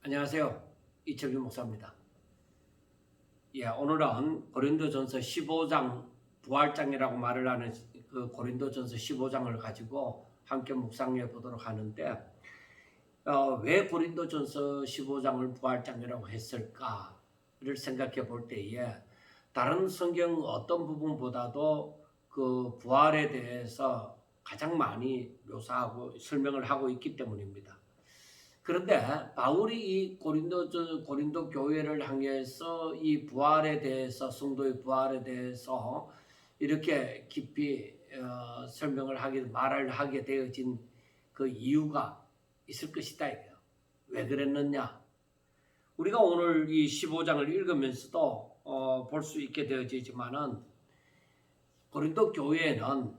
안녕하세요. 이철규 목사입니다. 오늘은 고린도전서 15장 부활장이라고 말을 하는 그 고린도전서 15장을 가지고 함께 묵상해 보도록 하는데, 왜 고린도전서 15장을 부활장이라고 했을까를 생각해 볼 때에 다른 성경 어떤 부분보다도 그 부활에 대해서 가장 많이 묘사하고 설명을 하고 있기 때문입니다. 그런데 바울이 이 고린도 교회를 향해서 이 부활에 대해서, 성도의 부활에 대해서 이렇게 깊이 말을 하게 되어진 그 이유가 있을 것이다 이거예요. 왜 그랬느냐? 우리가 오늘 이 15장을 읽으면서도 볼 수 있게 되어지지만은, 고린도 교회에는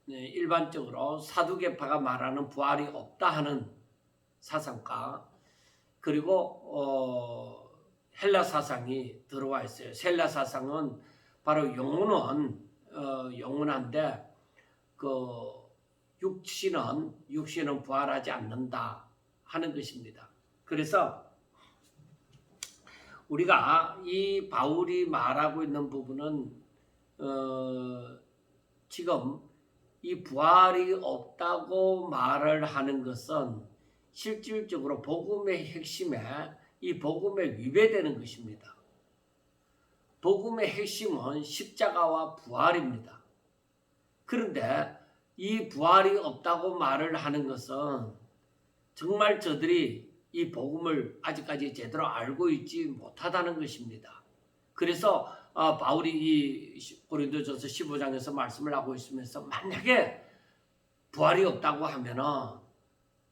일반적으로 사두개파가 말하는 부활이 없다 하는 사상과, 그리고 헬라 사상이 들어와 있어요. 헬라 사상은 바로 영원한데 그 육신은 부활하지 않는다 하는 것입니다. 그래서 우리가 이 바울이 말하고 있는 부분은 지금 이 부활이 없다고 말을 하는 것은 실질적으로 복음의 핵심에, 이 복음에 위배되는 것입니다. 복음의 핵심은 십자가와 부활입니다. 그런데 이 부활이 없다고 말을 하는 것은 정말 저들이 이 복음을 아직까지 제대로 알고 있지 못하다는 것입니다. 그래서 바울이 이 고린도전서 15장에서 말씀을 하고 있으면서, 만약에 부활이 없다고 하면은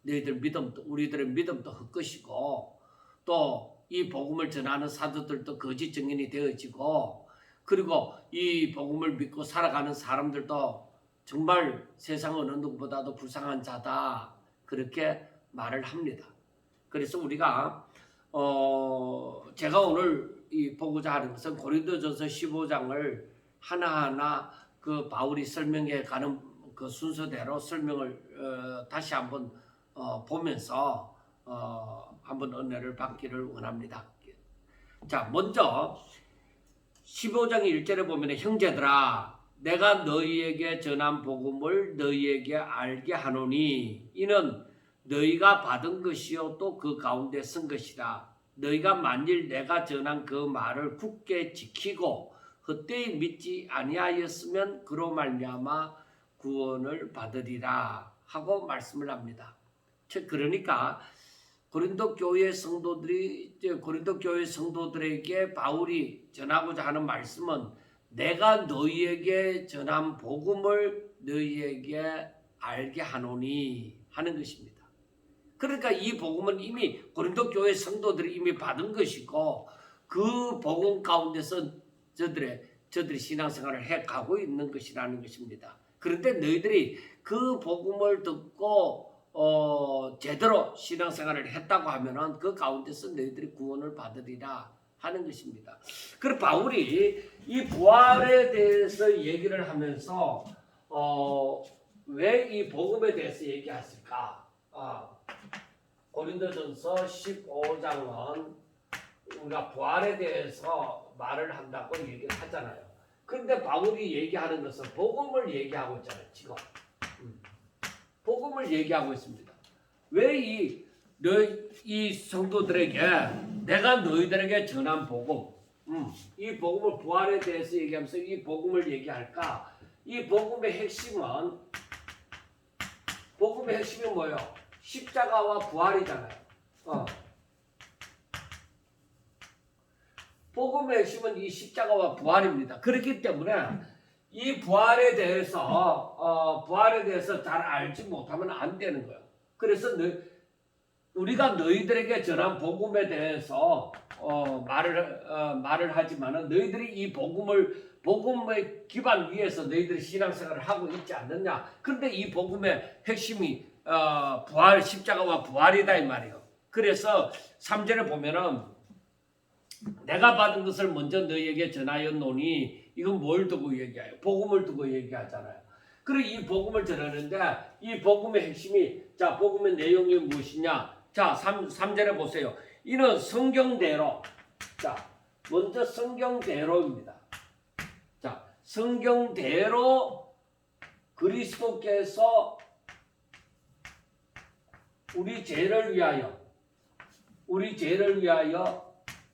우리들의 믿음도 헛것이고, 또 이 복음을 전하는 사도들도 거짓 증인이 되어지고, 그리고 이 복음을 믿고 살아가는 사람들도 정말 세상 어느 누구보다도 불쌍한 자다, 그렇게 말을 합니다. 그래서 우리가 제가 오늘 보고자 하는 것은 고린도전서 15장을 하나하나 그 바울이 설명해 가는 그 순서대로 설명을 다시 한번 보면서 한번 은혜를 받기를 원합니다. 자, 먼저 15장 1절에 보면, 형제들아, 내가 너희에게 전한 복음을 너희에게 알게 하노니 이는 너희가 받은 것이요 또 그 가운데 쓴 것이라. 너희가 만일 내가 전한 그 말을 굳게 지키고 헛되이 믿지 아니하였으면 그로 말미암아 구원을 받으리라 하고 말씀을 합니다. 그러니까 고린도 교회 성도들에게 바울이 전하고자 하는 말씀은, 내가 너희에게 전한 복음을 너희에게 알게 하노니 하는 것입니다. 그러니까 이 복음은 이미 고린도 교회 성도들이 이미 받은 것이고, 그 복음 가운데서 저들이 신앙생활을 해가고 있는 것이라는 것입니다. 그런데 너희들이 그 복음을 듣고 제대로 신앙생활을 했다고 하면은 그 가운데서 너희들이 구원을 받으리라 하는 것입니다. 그리고 바울이 이 부활에 대해서 얘기를 하면서 왜 이 복음에 대해서 얘기했을까? 고린도전서 15장은 우리가 부활에 대해서 말을 한다고 얘기를 하잖아요. 그런데 바울이 얘기하는 것은 복음을 얘기하고 있잖아요. 지금 복음을 얘기하고 있습니다. 왜 이 성도들에게 내가 너희들에게 전한 복음, 이 복음을, 부활에 대해서 얘기하면서 이 복음을 얘기할까? 이 복음의 핵심은 뭐예요? 십자가와 부활이잖아요. 복음의 핵심은 이 십자가와 부활입니다. 그렇기 때문에 이 부활에 대해서 잘 알지 못하면 안 되는 거예요. 그래서 우리가 너희들에게 전한 복음에 대해서 말을 하지만은, 너희들이 이 복음의 기반 위에서 너희들이 신앙생활을 하고 있지 않느냐? 그런데 이 복음의 핵심이 십자가와 부활이다 이 말이에요. 그래서 3절에 보면은, 내가 받은 것을 먼저 너희에게 전하였노니, 이건 뭘 두고 얘기해요? 복음을 두고 얘기하잖아요. 그리고 이 복음을 전하는데, 이 복음의 핵심이, 자, 복음의 내용이 무엇이냐? 자, 3절에 보세요. 이는 성경대로. 자, 먼저 성경대로입니다. 자, 성경대로 그리스도께서 우리 죄를 위하여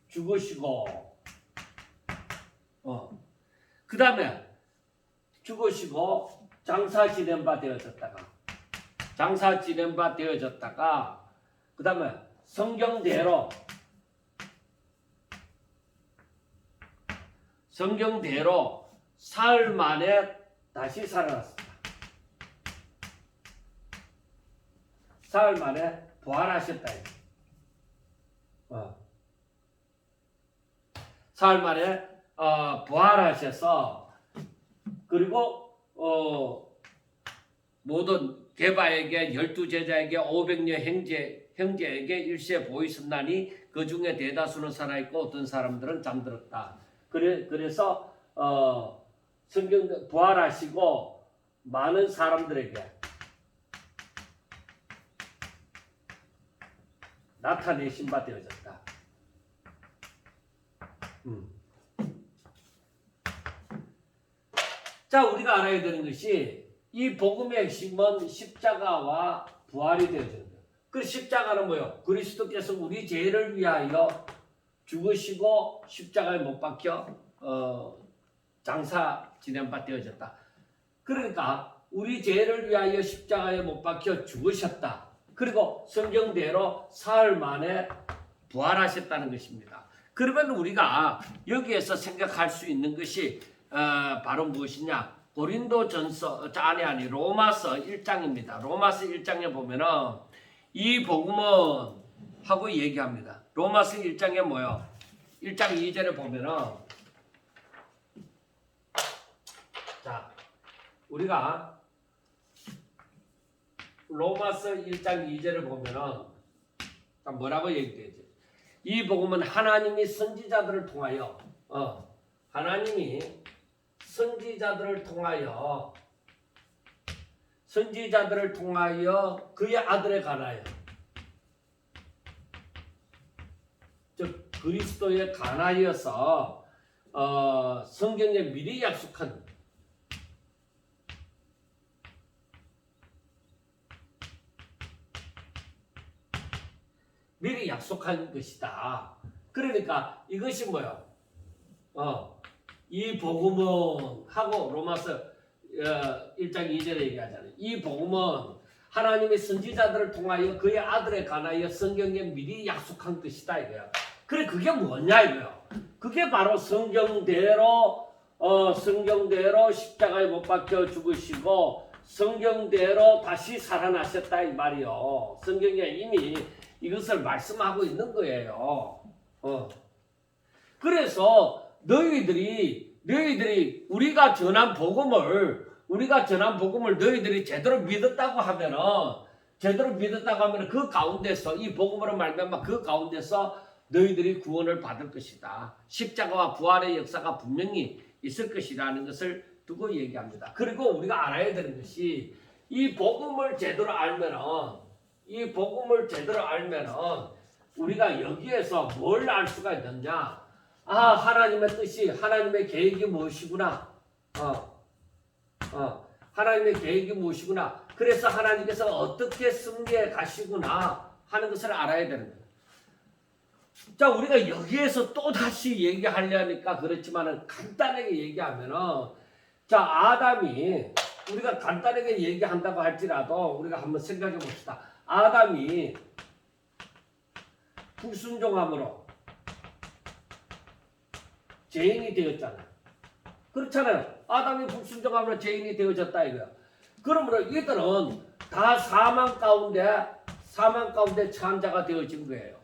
죽으시고, 그 다음에 죽으시고 장사 지낸 바 되어졌다가, 그 다음에 성경대로 사흘 만에 다시 살아났습니다. 사흘 만에 부활하셨다. 사흘 만에 부활하셔서, 그리고 모든 게바에게 12제자에게 500여 형제에게 일시에 보이셨나니 그 중에 대다수는 살아있고 어떤 사람들은 잠들었다. 그래서 성경 부활하시고 많은 사람들에게 나타내신 바 되어졌다. 자, 우리가 알아야 되는 것이 이 복음의 핵심은 십자가와 부활이 되어진다. 그 십자가는 뭐예요? 그리스도께서 우리 죄를 위하여 죽으시고 십자가에 못 박혀 장사 지낸 바 되어졌다. 그러니까 우리 죄를 위하여 십자가에 못 박혀 죽으셨다. 그리고 성경대로 사흘 만에 부활하셨다는 것입니다. 그러면 우리가 여기에서 생각할 수 있는 것이 바로 무엇이냐? 고린도전서 로마서 1장입니다. 로마서 1장에 보면은 이 복음은 하고 얘기합니다. 로마서 1장에 뭐요? 1장 2절에 보면은, 자, 우리가 로마서 1장 2절을 보면은 뭐라고 얘기되지? 이 복음은 하나님이 선지자들을 통하여 선지자들을 통하여 그의 아들에 관하여, 즉 그리스도에 관하여서 성경에 미리 약속한 것이다. 그러니까 이것이 뭐요? 이 복음은 하고 로마서 1장 2절에 얘기하잖아요. 이 복음은 하나님의 선지자들을 통하여 그의 아들에 관하여 성경에 미리 약속한 것이다 이거야. 그래, 그게 뭐냐 이거야. 그게 바로 성경대로 십자가에 못 박혀 죽으시고 성경대로 다시 살아나셨다 이 말이요. 성경에 이미 이것을 말씀하고 있는 거예요. 그래서 너희들이 우리가 전한 복음을 너희들이 제대로 믿었다고 하면은 그 가운데서 이 복음으로 말미암아 그 가운데서 너희들이 구원을 받을 것이다. 십자가와 부활의 역사가 분명히 있을 것이라는 것을 두고 얘기합니다. 그리고 우리가 알아야 되는 것이 이 복음을 제대로 알면은 우리가 여기에서 뭘 알 수가 있느냐? 하나님의 뜻이, 하나님의 계획이 무엇이구나. 하나님의 계획이 무엇이구나. 그래서 하나님께서 어떻게 승리해 가시구나 하는 것을 알아야 되는 거예요. 자, 우리가 여기에서 또 다시 얘기하려니까 그렇지만은 간단하게 얘기하면은, 자, 아담이, 우리가 간단하게 얘기한다고 할지라도 우리가 한번 생각해 봅시다. 아담이 불순종함으로 죄인이 되었잖아요. 그렇잖아요. 아담이 불순종함으로 죄인이 되어졌다 이거야. 그러므로 이들은 다 사망 가운데 처한 자가 되어진 거예요.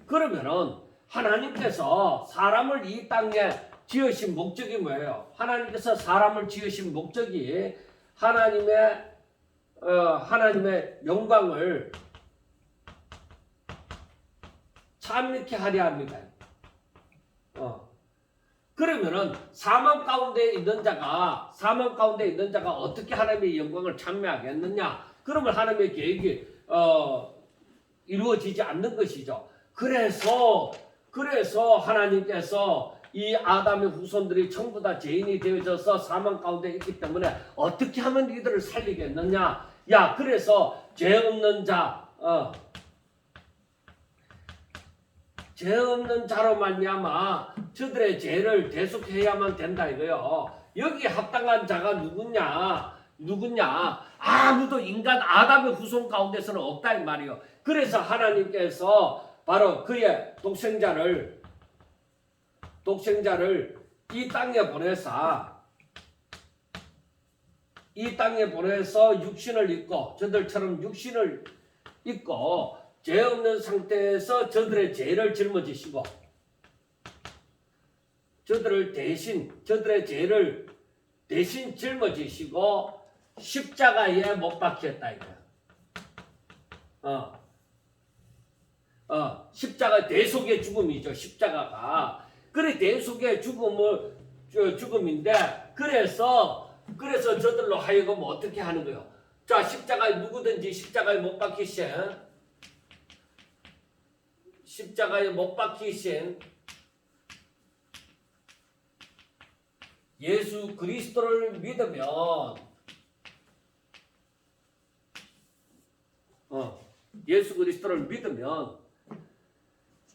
그러면은 하나님께서 사람을 이 땅에 지으신 목적이 뭐예요? 하나님께서 사람을 지으신 목적이 하나님의 영광을 참미케 하려 합니다. 그러면은 사망 가운데 있는 자가 어떻게 하나님의 영광을 참여하겠느냐? 그러면 하나님의 계획이 이루어지지 않는 것이죠. 그래서 하나님께서 이 아담의 후손들이 전부 다 죄인이 되어져서 사망 가운데 있기 때문에 어떻게 하면 이들을 살리겠느냐? 야, 그래서 죄 없는 자로 말미암아 저들의 죄를 대속해야만 된다 이거요. 여기 합당한 자가 누구냐? 아무도 인간 아담의 후손 가운데서는 없다 이 말이요. 그래서 하나님께서 바로 그의 독생자를 이 땅에 보내서 육신을 입고 저들처럼 육신을 입고 죄 없는 상태에서 저들의 죄를 짊어지시고 저들의 죄를 대신 짊어지시고 십자가에 못 박혔다 이거야. 십자가 대속의 죽음이죠. 십자가가. 그래 대속의 죽음인데 그래서 저들로 하여금 어떻게 하는 거예요? 자, 십자가에 누구든지 십자가에 못 박히신 예수 그리스도를 믿으면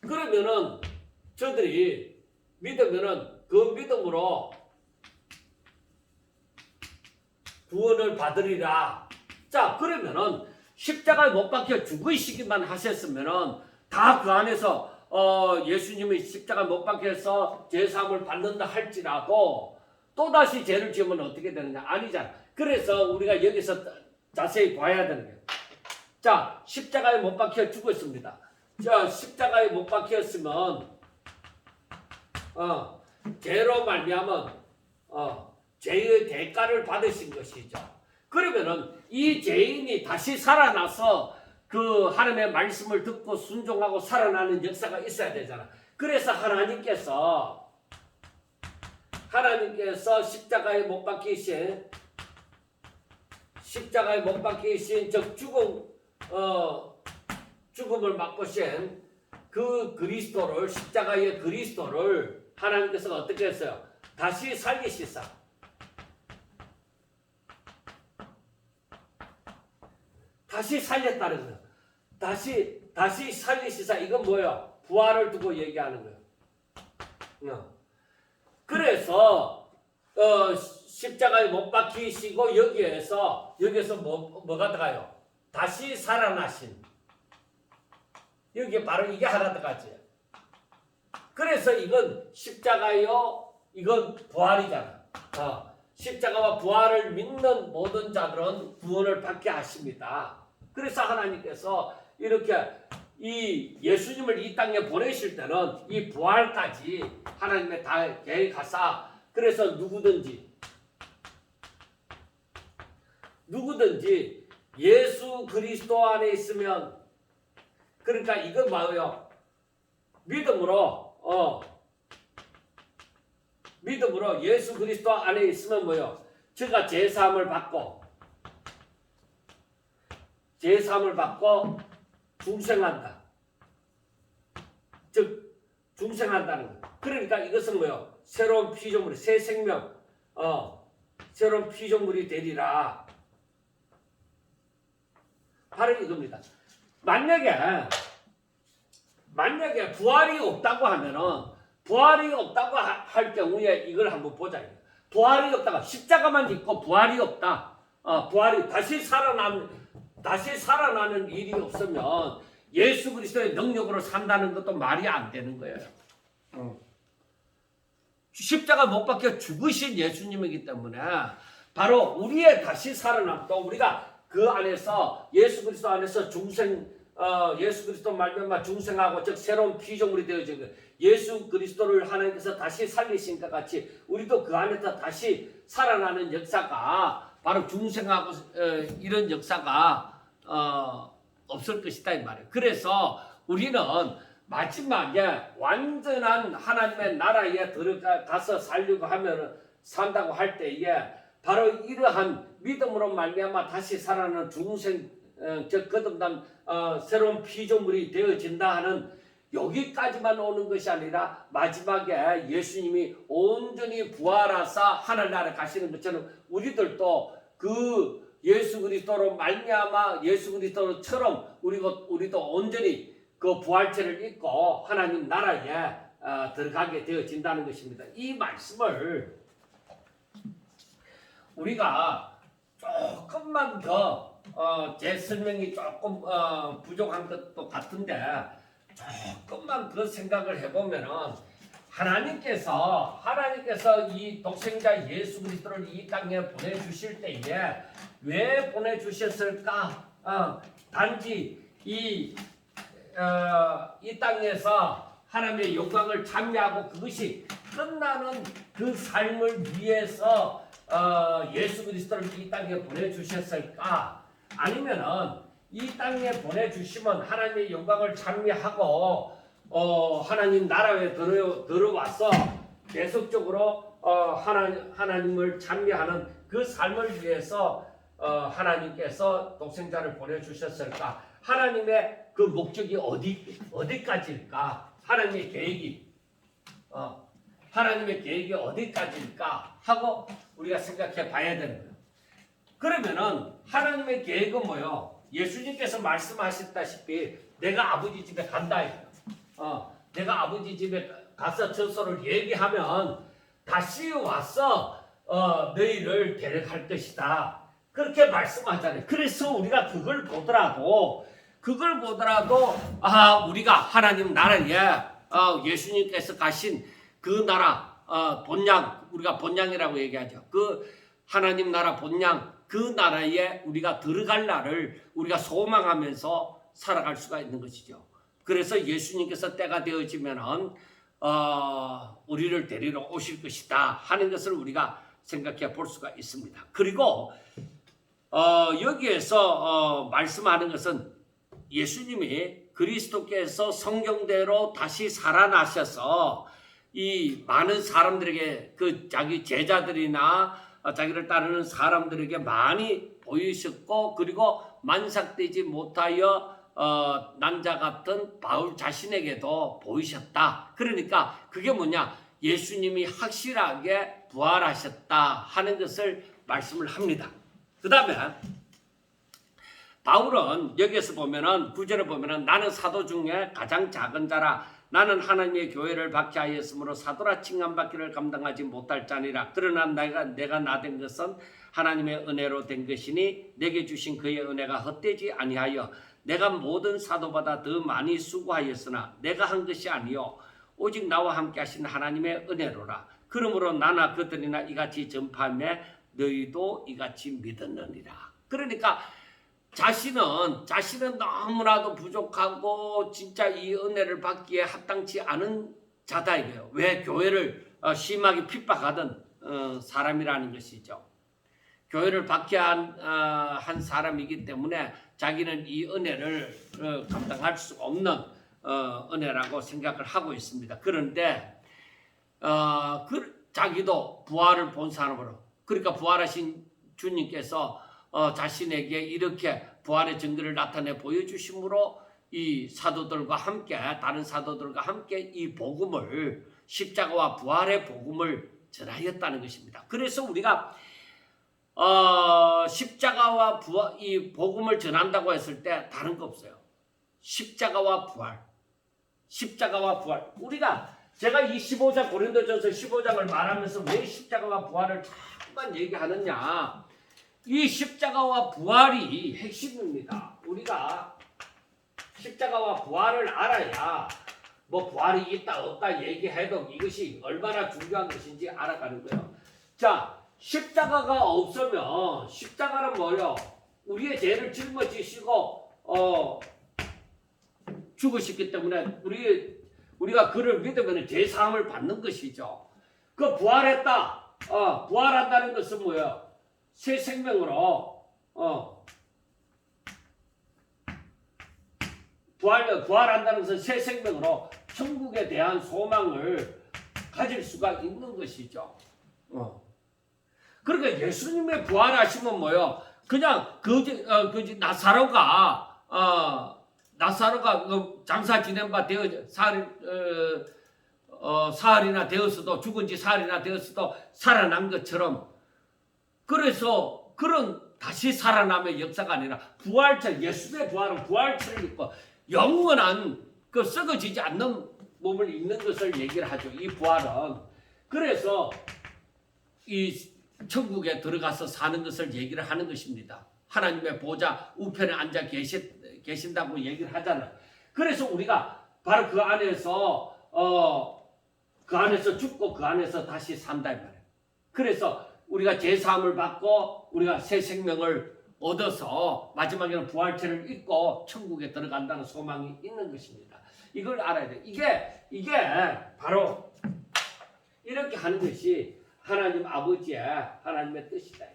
그러면은 저들이 믿으면은 그 믿음으로 구원을 받으리라. 자, 그러면은 십자가에 못 박혀 죽으시기만 하셨으면은 다 그 안에서 예수님이 십자가에 못 박혀서 제사함을 받는다 할지라도 또다시 죄를 지으면 어떻게 되느냐? 아니잖아. 그래서 우리가 여기서 자세히 봐야 되는 거예요. 자, 십자가에 못 박혀 죽었습니다. 자, 십자가에 못 박혔으면 죄로 말미암은 죄의 대가를 받으신 것이죠. 그러면은 이 죄인이 다시 살아나서 그 하나님의 말씀을 듣고 순종하고 살아나는 역사가 있어야 되잖아. 그래서 하나님께서 십자가에 못 박히신 즉 죽음을 맛보신 그 그리스도를 십자가의 그리스도를 하나님께서 어떻게 했어요? 다시 살리시사. 다시 살렸다는 거예요. 다시 살리시사. 이건 뭐예요? 부활을 두고 얘기하는 거예요. 그래서 십자가에 못 박히시고 여기에서 뭐가 들어가요? 다시 살아나신. 여기 바로 이게 하나 들어가지. 그래서 이건 십자가요. 이건 부활이잖아. 십자가와 부활을 믿는 모든 자들은 구원을 받게 하십니다. 그래서 하나님께서 이렇게 이 예수님을 이 땅에 보내실 때는 이 부활까지 하나님의 다 계획하사 그래서 누구든지 예수 그리스도 안에 있으면 그러니까 이건 뭐예요? 믿음으로 예수 그리스도 안에 있으면 뭐예요? 제가 제사함을 받고 중생한다. 즉 중생한다는 거. 그러니까 이것은 뭐예요? 새로운 피조물이 새 생명, 새로운 피조물이 되리라. 바로 이겁니다. 만약에 부활이 없다고 하면은 부활이 없다고 할 경우에 이걸 한번 보자. 부활이 없다가 십자가만 있고 부활이 없다. 부활이 다시 살아나는 일이 없으면 예수 그리스도의 능력으로 산다는 것도 말이 안 되는 거예요. 십자가 못 박혀 죽으신 예수님이기 때문에 바로 우리의 다시 살아남도 우리가 그 안에서 예수 그리스도 안에서 예수 그리스도 말미암아 중생하고 즉 새로운 피조물이 되어진 거예요. 예수 그리스도를 하나님께서 다시 살리신 것 같이 우리도 그 안에서 다시 살아나는 역사가 바로 중생하고 이런 역사가 없을 것이다 이 말이에요. 그래서 우리는 마지막에 완전한 하나님의 나라에 들어가서 살려고 하면 산다고 할 때에 바로 이러한 믿음으로 말미암아 다시 살아나는 중생 거듭난 새로운 피조물이 되어진다 하는 여기까지만 오는 것이 아니라 마지막에 예수님이 온전히 부활하사 하늘나라에 가시는 것처럼 우리들도 그 예수 그리스도로 말미암아 예수 그리스도처럼 우리도 온전히 그 부활체를 입고 하나님 나라에 들어가게 되어진다는 것입니다. 이 말씀을 우리가 조금만 더 제 설명이 조금 부족한 것도 같은데 조금만 더 생각을 해보면은 하나님께서 이 독생자 예수 그리스도를 이 땅에 보내주실 때에 왜 보내주셨을까? 단지 이 땅에서 하나님의 영광을 찬미하고 그것이 끝나는 그 삶을 위해서 예수 그리스도를 이 땅에 보내주셨을까? 아니면은 이 땅에 보내주시면 하나님의 영광을 찬미하고 하나님 나라에 들어와서 계속적으로 하나님을 찬미하는 그 삶을 위해서 하나님께서 독생자를 보내주셨을까? 하나님의 그 목적이 어디까지일까? 하나님의 계획이 어디까지일까? 하고 우리가 생각해 봐야 되는 거예요. 그러면은 하나님의 계획은 뭐요? 예수님께서 말씀하셨다시피 내가 아버지 집에 간다. 내가 아버지 집에 가서 전설을 얘기하면 다시 와서 너희를 데려갈 것이다. 그렇게 말씀하잖아요. 그래서 우리가 그걸 보더라도 우리가 하나님 나라에 예수님께서 가신 그 나라 본향, 우리가 본향이라고 얘기하죠. 그 하나님 나라 본향, 그 나라에 우리가 들어갈 날을 우리가 소망하면서 살아갈 수가 있는 것이죠. 그래서 예수님께서 때가 되어지면은 우리를 데리러 오실 것이다 하는 것을 우리가 생각해 볼 수가 있습니다. 그리고 여기에서 말씀하는 것은 예수님이 그리스도께서 성경대로 다시 살아나셔서 이 많은 사람들에게 그 자기 제자들이나 자기를 따르는 사람들에게 많이 보이셨고 그리고 만삭되지 못하여 난자 같은 바울 자신에게도 보이셨다. 그러니까 그게 뭐냐? 예수님이 확실하게 부활하셨다 하는 것을 말씀을 합니다. 그 다음에 바울은 여기에서 보면은 9절에 보면은 나는 사도 중에 가장 작은 자라 나는 하나님의 교회를 박해하였으므로 사도라 칭함받기를 감당하지 못할 자니라. 그러나 내가 나된 것은 하나님의 은혜로 된 것이니 내게 주신 그의 은혜가 헛되지 아니하여 내가 모든 사도보다 더 많이 수고하였으나 내가 한 것이 아니요 오직 나와 함께 하신 하나님의 은혜로라. 그러므로 나나 그들이나 이같이 전파하며 너희도 이같이 믿었느니라. 그러니까 자신은 너무나도 부족하고 진짜 이 은혜를 받기에 합당치 않은 자다 이거예요. 왜? 교회를 심하게 핍박하던 사람이라는 것이죠. 교회를 박해한 사람이기 때문에 자기는 이 은혜를 감당할 수 없는 은혜라고 생각을 하고 있습니다. 그런데 자기도 부활을 본 사람으로, 그러니까 부활하신 주님께서 자신에게 이렇게 부활의 증거를 나타내 보여주심으로 이 사도들과 함께, 다른 사도들과 함께 이 복음을, 십자가와 부활의 복음을 전하였다는 것입니다. 그래서 우리가 십자가와 부활, 이 복음을 전한다고 했을 때 다른 거 없어요. 십자가와 부활. 제가 이 15장 고린도전서 15장을 말하면서 왜 십자가와 부활을 자꾸만 얘기하느냐? 이 십자가와 부활이 핵심입니다. 우리가 십자가와 부활을 알아야 뭐 부활이 있다 없다 얘기해도 이것이 얼마나 중요한 것인지 알아가는 거예요. 자, 십자가가 없으면, 십자가는 뭐예요? 우리의 죄를 짊어지시고 죽으셨기 때문에 우리가 그를 믿으면 죄 사함을 받는 것이죠. 그 부활했다. 부활한다는 것은 뭐예요? 새 생명으로 부활한다는 것은 새 생명으로 천국에 대한 소망을 가질 수가 있는 것이죠. 그러니까 예수님의 부활하시면 뭐요? 그냥 나사로가 장사 지낸 바 되어 사흘이나 되었어도 죽은 지 사흘이나 되었어도 살아난 것처럼 그래서 그런 다시 살아남의 역사가 아니라 부활체 예수의 부활은 부활체를 입고 영원한 그 썩어지지 않는 몸을 입는 것을 얘기를 하죠. 이 부활은 그래서 이 천국에 들어가서 사는 것을 얘기를 하는 것입니다. 하나님의 보좌 우편에 앉아 계신다고 얘기를 하잖아요. 그래서 우리가 바로 그 안에서 죽고 그 안에서 다시 산다 이 말이에요. 그래서 우리가 제사함을 받고 우리가 새 생명을 얻어서 마지막에는 부활체를 입고 천국에 들어간다는 소망이 있는 것입니다. 이걸 알아야 돼요. 이게 바로 이렇게 하는 것이 하나님 아버지의 하나님의 뜻이다.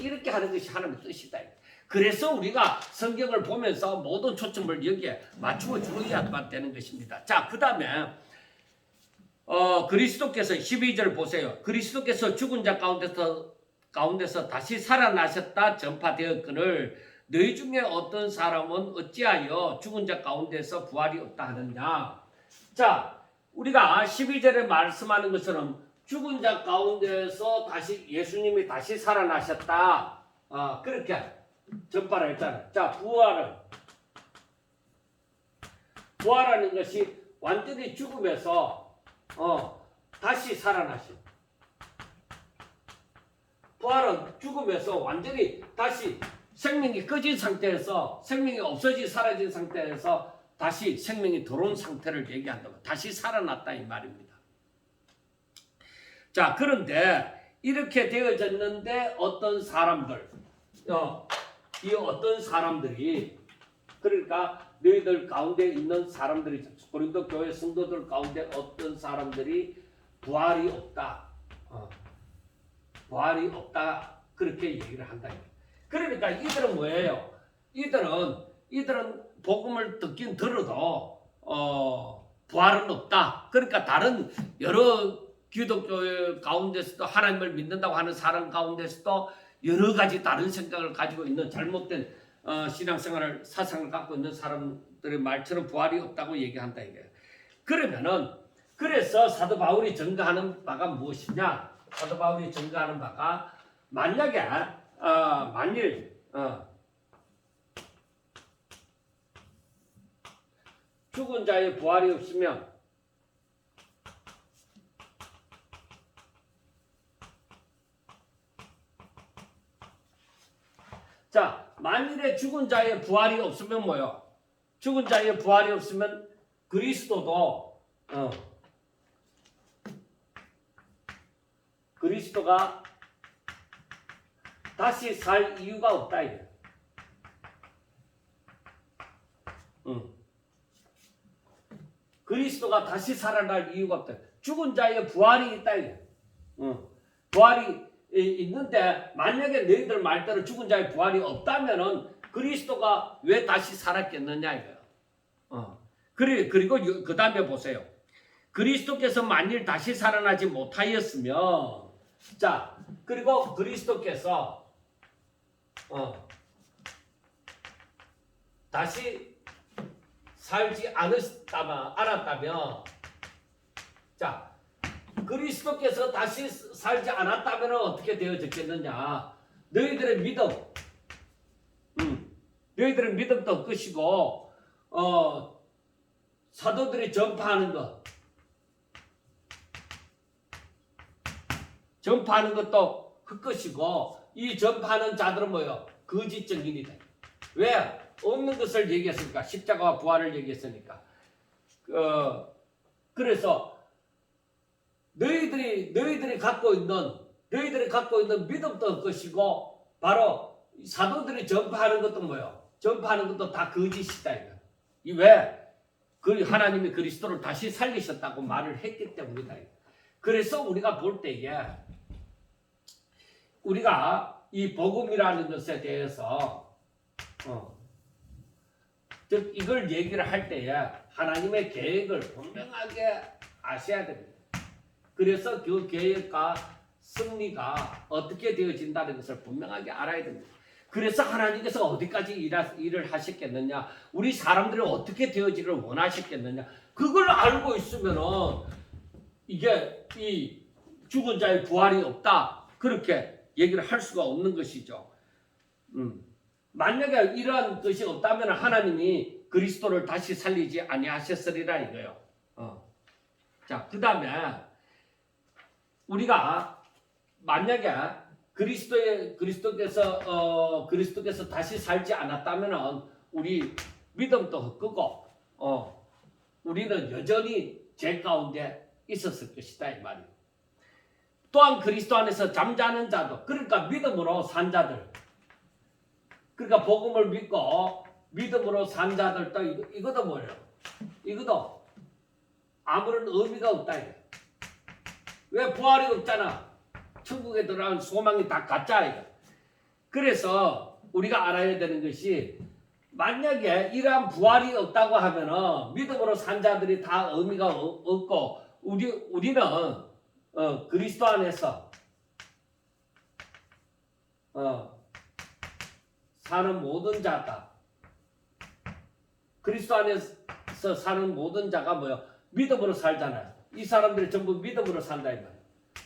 이렇게 하는 것이 하나님의 뜻이다. 그래서 우리가 성경을 보면서 모든 초점을 여기에 맞추어 주어야 되는 것입니다. 자, 그 다음에 그리스도께서 12절 보세요. 그리스도께서 죽은 자 가운데서 다시 살아나셨다 전파되었거늘 너희 중에 어떤 사람은 어찌하여 죽은 자 가운데서 부활이 없다 하느냐. 자, 우리가 12절에 말씀하는 것처럼 죽은 자 가운데서 다시 예수님이 다시 살아나셨다. 그렇게 전파를 했잖아요. 자, 부활하는 것이 완전히 죽음에서 다시 살아나신. 부활은 죽음에서 완전히 다시 생명이 꺼진 상태에서 생명이 없어진 사라진 상태에서 다시 생명이 들어온 상태를 얘기한다고. 다시 살아났다 이 말입니다. 자, 그런데 이렇게 되어졌는데 어떤 사람들, 이 어떤 사람들이 그러니까 너희들 가운데 있는 사람들이 고린도 교회 성도들 가운데 어떤 사람들이 부활이 없다. 부활이 없다. 그렇게 얘기를 한다. 그러니까 이들은 뭐예요? 이들은 복음을 듣긴 들어도 부활은 없다. 그러니까 다른 여러 기독교 가운데서도 하나님을 믿는다고 하는 사람 가운데서도 여러 가지 다른 생각을 가지고 있는 잘못된 신앙생활을 사상을 갖고 있는 사람들의 말처럼 부활이 없다고 얘기한다 이게. 그러면은 그래서 사도 바울이 증거하는 바가 무엇이냐? 사도 바울이 증거하는 바가 만약에 만일 죽은 자의 부활이 없으면 자, 만일에 죽은 자의 부활이 없으면 뭐요? 죽은 자의 부활이 없으면 그리스도가 다시 살 이유가 없다 이게. 그리스도가 다시 살아날 이유가 없다. 죽은 자의 부활이 있다 이게. 부활이 있는데 만약에 너희들 말대로 죽은 자의 부활이 없다면은 그리스도가 왜 다시 살았겠느냐 이거예요. 그리고 그 다음에 보세요. 그리스도께서 만일 다시 살아나지 못하였으면 자 그리고 그리스도께서 다시 살지 않았다면 자 그리스도께서 다시 살지 않았다면 어떻게 되어졌겠느냐. 너희들의 믿음도 헛것이고 사도들이 전파하는 것도 헛것이고 이 전파하는 자들은 뭐예요? 거짓 증인이다. 왜? 없는 것을 얘기했으니까. 십자가와 부활을 얘기했으니까. 그래서 너희들이 갖고 있는 믿음도 헛것이고 바로 사도들이 전파하는 것도 뭐예요? 전파하는 것도 다 거짓이다. 이 왜? 하나님이 그리스도를 다시 살리셨다고 말을 했기 때문이다. 그래서 우리가 볼 때에 우리가 이 복음이라는 것에 대해서 즉 이걸 얘기를 할 때에 하나님의 계획을 분명하게 아셔야 됩니다. 그래서 그 계획과 승리가 어떻게 되어진다는 것을 분명하게 알아야 됩니다. 그래서 하나님께서 어디까지 일을 하셨겠느냐, 우리 사람들이 어떻게 되어지기를 원하셨겠느냐, 그걸 알고 있으면은 이게 이 죽은 자의 부활이 없다 그렇게 얘기를 할 수가 없는 것이죠. 만약에 이러한 것이 없다면 하나님이 그리스도를 다시 살리지 아니하셨으리라 이거요. 자, 그 다음에 우리가 만약에 그리스도께서 다시 살지 않았다면 우리 믿음도 헛되고 우리는 여전히 죄 가운데 있었을 것이다 이 말이에요. 또한 그리스도 안에서 잠자는 자도, 그러니까 믿음으로 산 자들, 그러니까 복음을 믿고 믿음으로 산 자들도 이것도 뭐예요? 이것도 아무런 의미가 없다 이거. 왜? 부활이 없잖아. 천국에 들어간 소망이 다 가짜 이거. 그래서 우리가 알아야 되는 것이, 만약에 이러한 부활이 없다고 하면은 믿음으로 산 자들이 다 의미가 없고 우리는 그리스도 안에서 사는 모든 자다. 그리스도 안에서 사는 모든 자가 뭐요? 믿음으로 살잖아요. 이 사람들이 전부 믿음으로 산다 이 말이에요.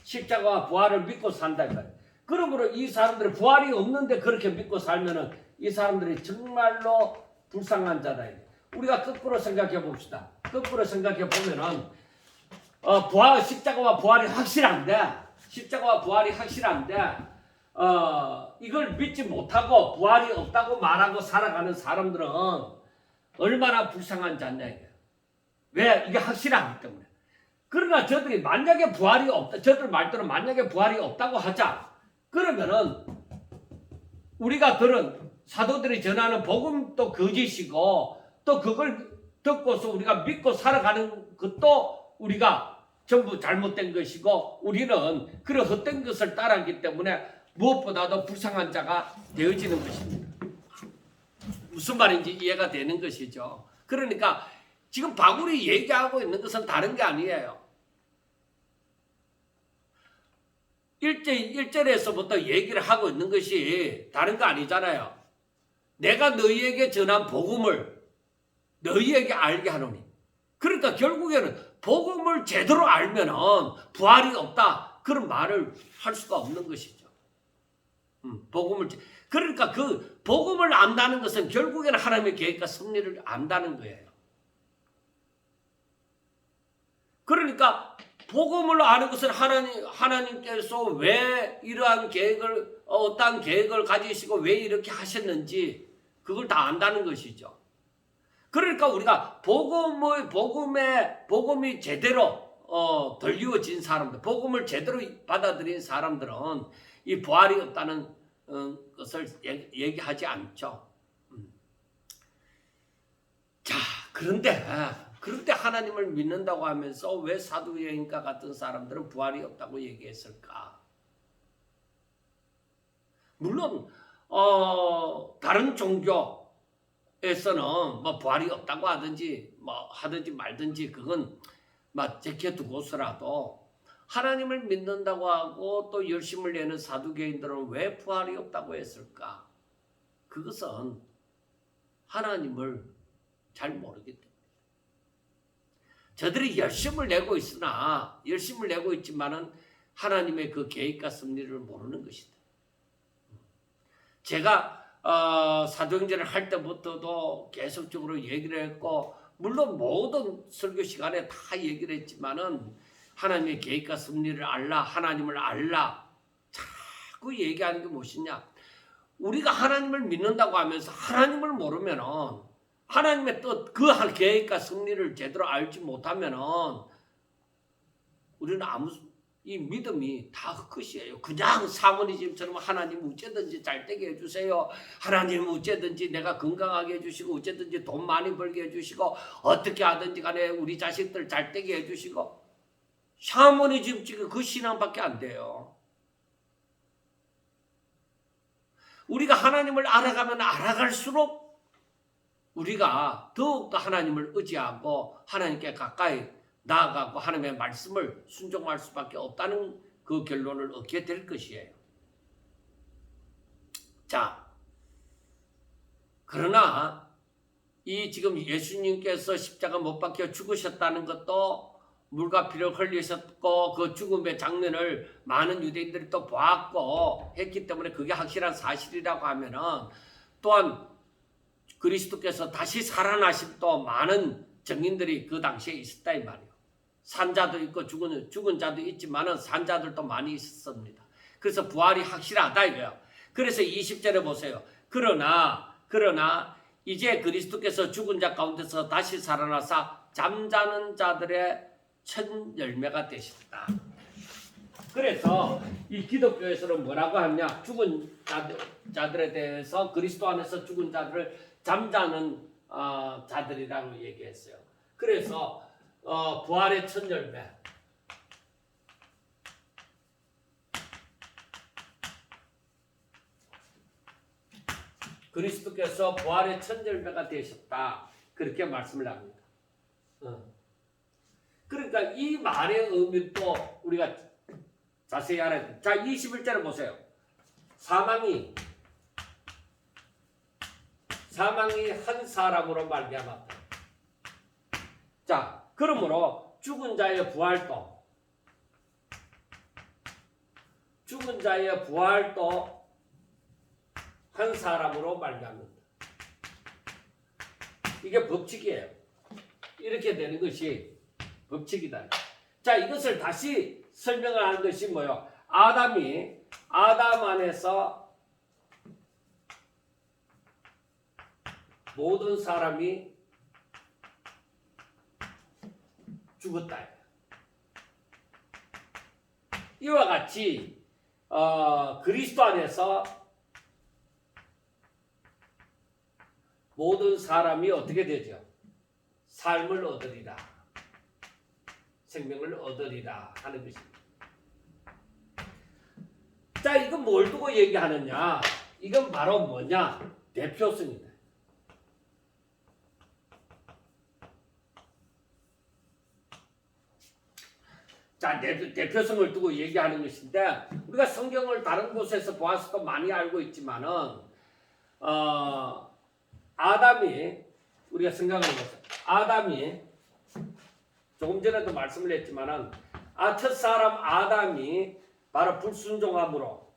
십자가와 부활을 믿고 산다 이 말이에요. 그러므로 이 사람들이 부활이 없는데 그렇게 믿고 살면은 이 사람들이 정말로 불쌍한 자다. 우리가 거꾸로 생각해 봅시다. 거꾸로 생각해 보면은 십자가와 부활이 확실한데, 이걸 믿지 못하고 부활이 없다고 말하고 살아가는 사람들은 얼마나 불쌍한 자냐 이게. 왜? 이게 확실하기 때문에. 그러나 저들이 만약에 부활이 없다, 저들 말대로 만약에 부활이 없다고 하자, 그러면은 우리가 들은 사도들이 전하는 복음도 거짓이고, 또 그걸 듣고서 우리가 믿고 살아가는 것도 우리가 전부 잘못된 것이고, 우리는 그런 헛된 것을 따랐기 때문에 무엇보다도 불쌍한 자가 되어지는 것입니다. 무슨 말인지 이해가 되는 것이죠. 그러니까 지금 바울이 얘기하고 있는 것은 다른 게 아니에요. 1절에서부터 얘기를 하고 있는 것이 다른 거 아니잖아요. 내가 너희에게 전한 복음을 너희에게 알게 하노니. 그러니까 결국에는 복음을 제대로 알면은 부활이 없다, 그런 말을 할 수가 없는 것이죠. 그러니까 그 복음을 안다는 것은 결국에는 하나님의 계획과 섭리를 안다는 거예요. 그러니까 복음을 아는 것은 하나님께서 왜 이러한 계획을, 어떠한 계획을 가지시고 왜 이렇게 하셨는지 그걸 다 안다는 것이죠. 그러니까 우리가 복음이 제대로 들려진 사람들, 복음을 제대로 받아들인 사람들은 이 부활이 없다는 것을 얘기하지 않죠. 자, 그런데 하나님을 믿는다고 하면서 왜 사두개인과 같은 사람들은 부활이 없다고 얘기했을까? 물론 다른 종교에서는 뭐 부활이 없다고 하든지 말든지 그건 제껴두고서라도, 하나님을 믿는다고 하고 또 열심을 내는 사두개인들은 왜 부활이 없다고 했을까? 그것은 하나님을 잘 모르기 때문에. 저들이 열심을 내고 있지만은 하나님의 그 계획과 섭리를 모르는 것이다. 제가 사도행전을 할 때부터도 계속적으로 얘기를 했고, 물론 모든 설교 시간에 다 얘기를 했지만은 하나님의 계획과 섭리를 알라, 하나님을 알라, 자꾸 얘기하는 게 무엇이냐? 우리가 하나님을 믿는다고 하면서 하나님을 모르면은, 하나님의 뜻, 그 계획과 섭리를 제대로 알지 못하면은 우리는 이 믿음이 다 헛것이에요. 그냥 사모니즘처럼 하나님 어째든지 잘 되게 해주세요. 하나님 어째든지 내가 건강하게 해주시고, 어째든지 돈 많이 벌게 해주시고, 어떻게 하든지 간에 우리 자식들 잘 되게 해주시고, 사모니즘 지금 그 신앙밖에 안 돼요. 우리가 하나님을 알아가면 알아갈수록 우리가 더욱더 하나님을 의지하고 하나님께 가까이 나아가고 하나님의 말씀을 순종할 수밖에 없다는 그 결론을 얻게 될 것이에요. 자, 그러나 이 지금 예수님께서 십자가 못 박혀 죽으셨다는 것도 물과 피를 흘리셨고 그 죽음의 장면을 많은 유대인들이 또 보았고 했기 때문에 그게 확실한 사실이라고 하면은 또한 그리스도께서 다시 살아나심도 많은 증인들이 그 당시에 있었다 이 말이에요. 산자도 있고 죽은 자도 있지만은 산자들도 많이 있었습니다. 그래서 부활이 확실하다 이거예요. 그래서 20절에 보세요. 그러나 이제 그리스도께서 죽은 자 가운데서 다시 살아나사 잠자는 자들의 첫 열매가 되셨다. 그래서 이 기독교에서는 뭐라고 하냐? 죽은 자들에 대해서 그리스도 안에서 죽은 자들을 잠자는 자들이라고 얘기했어요. 그래서 부활의 첫 열매. 그리스도께서 부활의 첫 열매가 되셨다. 그렇게 말씀을 합니다. 그러니까 이 말의 의미도 우리가 자세히 알아야 돼. 자, 21절을 보세요. 사망이 한 사람으로 말미암았다. 자, 그러므로 죽은 자의 부활도 한 사람으로 말미암는다. 이게 법칙이에요. 이렇게 되는 것이 법칙이다. 자, 이것을 다시 설명을 하는 것이 뭐예요? 아담 안에서 모든 사람이 죽었다. 이와 같이 그리스도 안에서 모든 사람이 어떻게 되죠? 삶을 얻으리라. 생명을 얻으리라 하는 것입니다. 자, 이건 뭘 두고 얘기하느냐? 이건 바로 뭐냐? 대표성이다. 자, 대표성을 두고 얘기하는 것인데 우리가 성경을 다른 곳에서 보아서도 많이 알고 있지만은 아담이 우리가 생각을 해보세요. 아담이 조금 전에도 말씀을 했지만은 첫사람 아담이 바로 불순종함으로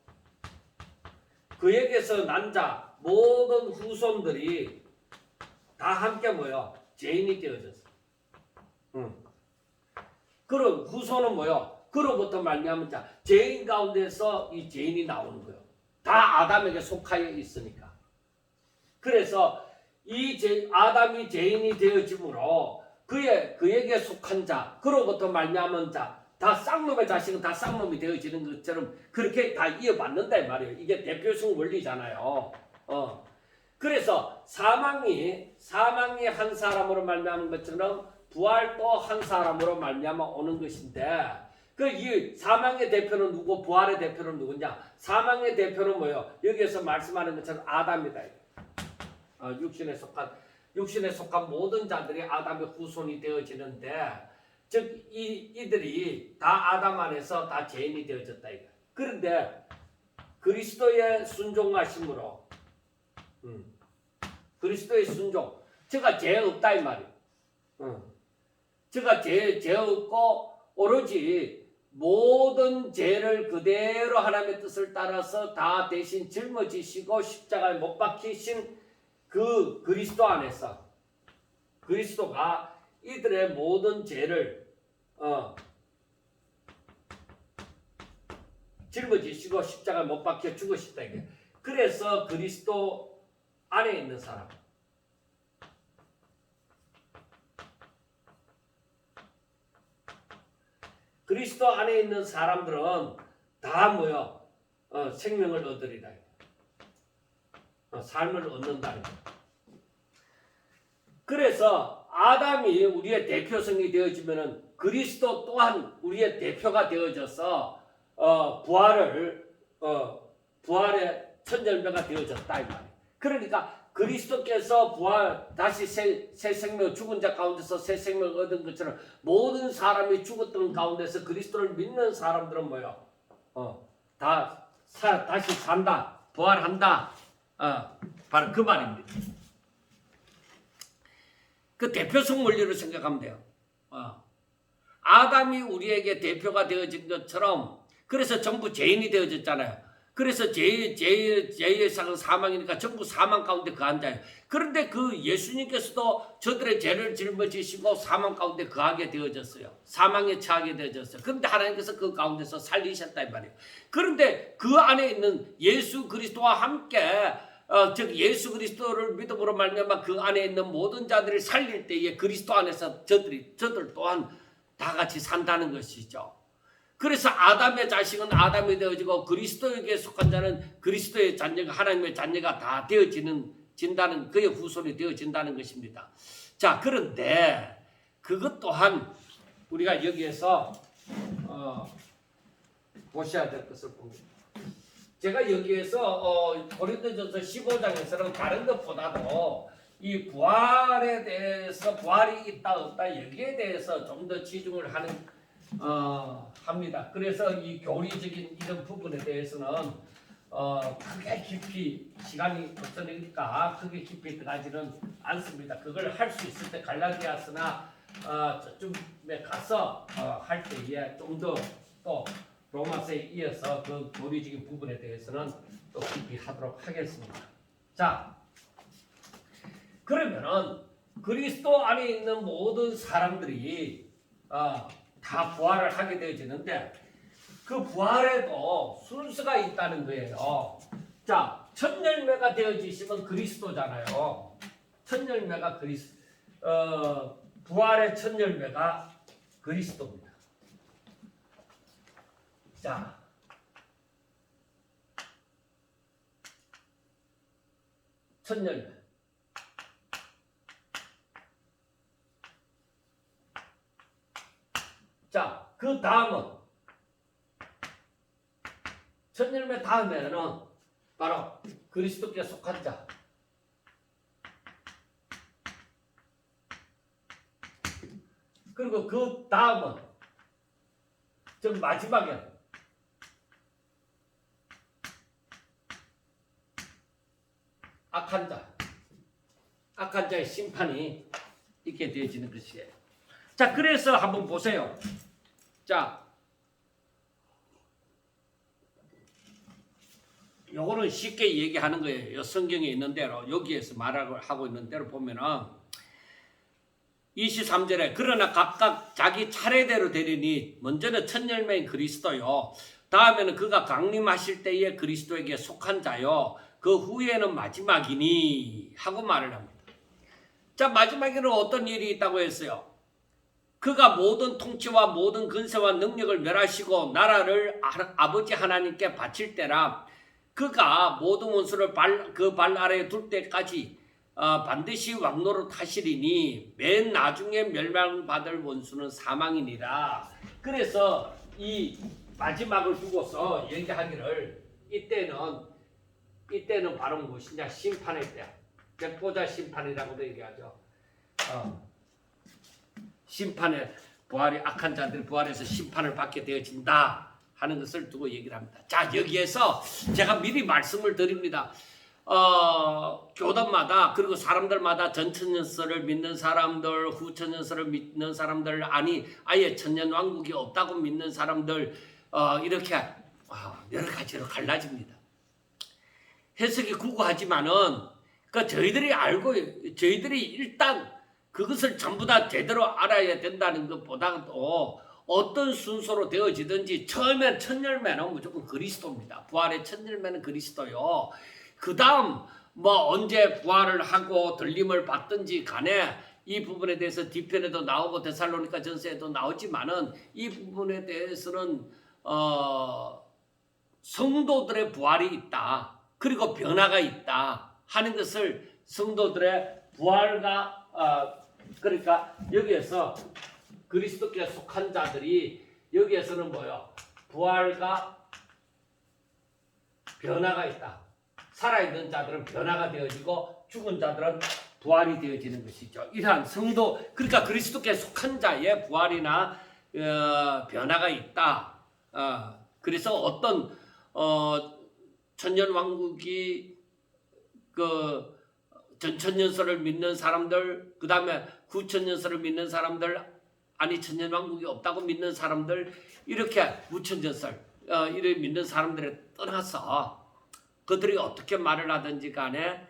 그에게서 난 자 모든 후손들이 다 함께 모여 죄인이 되어졌어. 그런 후손은 뭐요? 그로부터 말미암은 자 죄인 가운데서 이 죄인이 나오는 거예요. 다 아담에게 속하여 있으니까. 그래서 아담이 죄인이 되어짐으로 그에게 속한 자, 그로부터 말미암은 자, 다 쌍놈의 자식은 다 쌍놈이 되어지는 것처럼 그렇게 다 이어받는다 이 말이에요. 이게 대표성 원리잖아요. 그래서 사망이 한 사람으로 말미암은 것처럼 부활도 한 사람으로 말미암아 오는 것인데 이 사망의 대표는 누구, 부활의 대표는 누구냐? 사망의 대표는 뭐예요? 여기에서 말씀하는 것처럼 아담이다. 육신에 속한 모든 자들이 아담의 후손이 되어지는데 즉 이들이 다 아담 안에서 다 죄인이 되어졌다 이거. 그런데 그리스도의 순종하심으로 그리스도의 순종 제가 죄 없다 이 말이에요. 제가 죄 없고 오로지 모든 죄를 그대로 하나님의 뜻을 따라서 다 대신 짊어지시고 십자가에 못 박히신 그 그리스도 안에서 그리스도가 이들의 모든 죄를 짊어지시고 십자가에 못 박혀 죽으셨다 이게. 그래서 그리스도 안에 있는 사람 그리스도 안에 있는 사람들은 다 뭐요? 생명을 얻으리라. 삶을 얻는다. 그래서 아담이 우리의 대표성이 되어지면은 그리스도 또한 우리의 대표가 되어져서 부활의 첫 열매가 되어졌다 이 말이에요. 그러니까 그리스도께서 다시 새 생명, 죽은 자 가운데서 새 생명을 얻은 것처럼 모든 사람이 죽었던 가운데서 그리스도를 믿는 사람들은 뭐예요? 다시 산다, 부활한다. 바로 그 말입니다. 그 대표성 원리로 생각하면 돼요. 아담이 우리에게 대표가 되어진 것처럼, 그래서 전부 죄인이 되어졌잖아요. 그래서 죄의 상은 사망이니까 전부 사망 가운데 거한 자예요. 그런데 그 예수님께서도 저들의 죄를 짊어지시고 사망 가운데 거하게 되어졌어요. 사망에 처하게 되어졌어요. 그런데 하나님께서 그 가운데서 살리셨다 이 말이에요. 그런데 그 안에 있는 예수 그리스도와 함께 즉 예수 그리스도를 믿음으로 말미암아 그 안에 있는 모든 자들을 살릴 때에 그리스도 안에서 저들 또한 다 같이 산다는 것이죠. 그래서 아담의 자식은 아담이 되어지고 그리스도에게 속한 자는 그리스도의 자녀가 하나님의 자녀가 다 되어진다는 그의 후손이 되어진다는 것입니다. 자, 그런데 그것 또한 우리가 여기에서 보셔야 될 것을 봅니다. 제가 여기에서 고린도전서 15장에서는 다른 것보다도 이 부활에 대해서 부활이 있다 없다 여기에 대해서 좀 더 치중을 합니다. 그래서 이 교리적인 이런 부분에 대해서는 크게 깊이 시간이 없으니까 크게 깊이 들어가지는 않습니다. 그걸 할 수 있을 때 갈라디아서나 저쯤에 가서 할 때에 좀 더 또 로마서에 이어서 그 교리적인 부분에 대해서는 또 깊이 하도록 하겠습니다. 자, 그러면은 그리스도 안에 있는 모든 사람들이 다 부활을 하게 되어지는데 그 부활에도 순서가 있다는 거예요. 자, 첫 열매가 되어지시면 그리스도잖아요. 첫 열매가 부활의 첫 열매가 그리스도입니다. 자, 첫 열매. 자, 그 다음은 첫 열매 다음에는 바로 그리스도께 속한 자. 그리고 그 다음은 좀 마지막에 악한 자. 악한 자의 심판이 있게 되어지는 것이에요. 자, 그래서 한번 보세요. 자, 요거는 쉽게 얘기하는 거예요. 성경에 있는 대로 여기에서 말하고 있는 대로 보면은 23절에 그러나 각각 자기 차례대로 되리니 먼저는 첫 열매인 그리스도요. 다음에는 그가 강림하실 때에 그리스도에게 속한 자요. 그 후에는 마지막이니 하고 말을 합니다. 자, 마지막에는 어떤 일이 있다고 했어요? 그가 모든 통치와 모든 근세와 능력을 멸하시고 나라를 아버지 하나님께 바칠 때라 그가 모든 원수를 그 발 아래에 둘 때까지 반드시 왕노릇 하시리니 맨 나중에 멸망받을 원수는 사망이니라. 그래서 이 마지막을 두고서 얘기하기를 이때는 바로 무엇이냐? 심판의 때야. 백보자 심판이라고도 얘기하죠. 심판의 부활이 악한 자들이 부활해서 심판을 받게 되어진다 하는 것을 두고 얘기를 합니다. 자, 여기에서 제가 미리 말씀을 드립니다. 교단마다 그리고 사람들마다 전천년설을 믿는 사람들, 후천년설을 믿는 사람들, 아예 천년왕국이 없다고 믿는 사람들 이렇게 여러 가지로 갈라집니다. 해석이 구구하지만은 저희들이 일단 그것을 전부 다 제대로 알아야 된다는 것보다도 어떤 순서로 되어지든지 처음엔 첫 열매는 무조건 그리스도입니다. 부활의 첫 열매는 그리스도요. 그 다음 언제 부활을 하고 들림을 받든지 간에 이 부분에 대해서 뒤편에도 나오고 데살로니가 전서에도 나오지만은 이 부분에 대해서는 성도들의 부활이 있다. 그리고 변화가 있다 하는 것을 성도들의 부활과 그러니까 여기에서 그리스도께 속한 자들이 여기에서는 뭐요? 부활과 변화가 있다. 살아있는 자들은 변화가 되어지고 죽은 자들은 부활이 되어지는 것이죠. 이러한 성도 그러니까 그리스도께 속한 자의 부활이나 변화가 있다. 그래서 어떤 천년왕국이 그 전천년설을 믿는 사람들, 그 다음에 구천년설을 믿는 사람들, 아니 천년왕국이 없다고 믿는 사람들, 이렇게 무천년설 이렇게 믿는 사람들에 떠나서 그들이 어떻게 말을 하든지 간에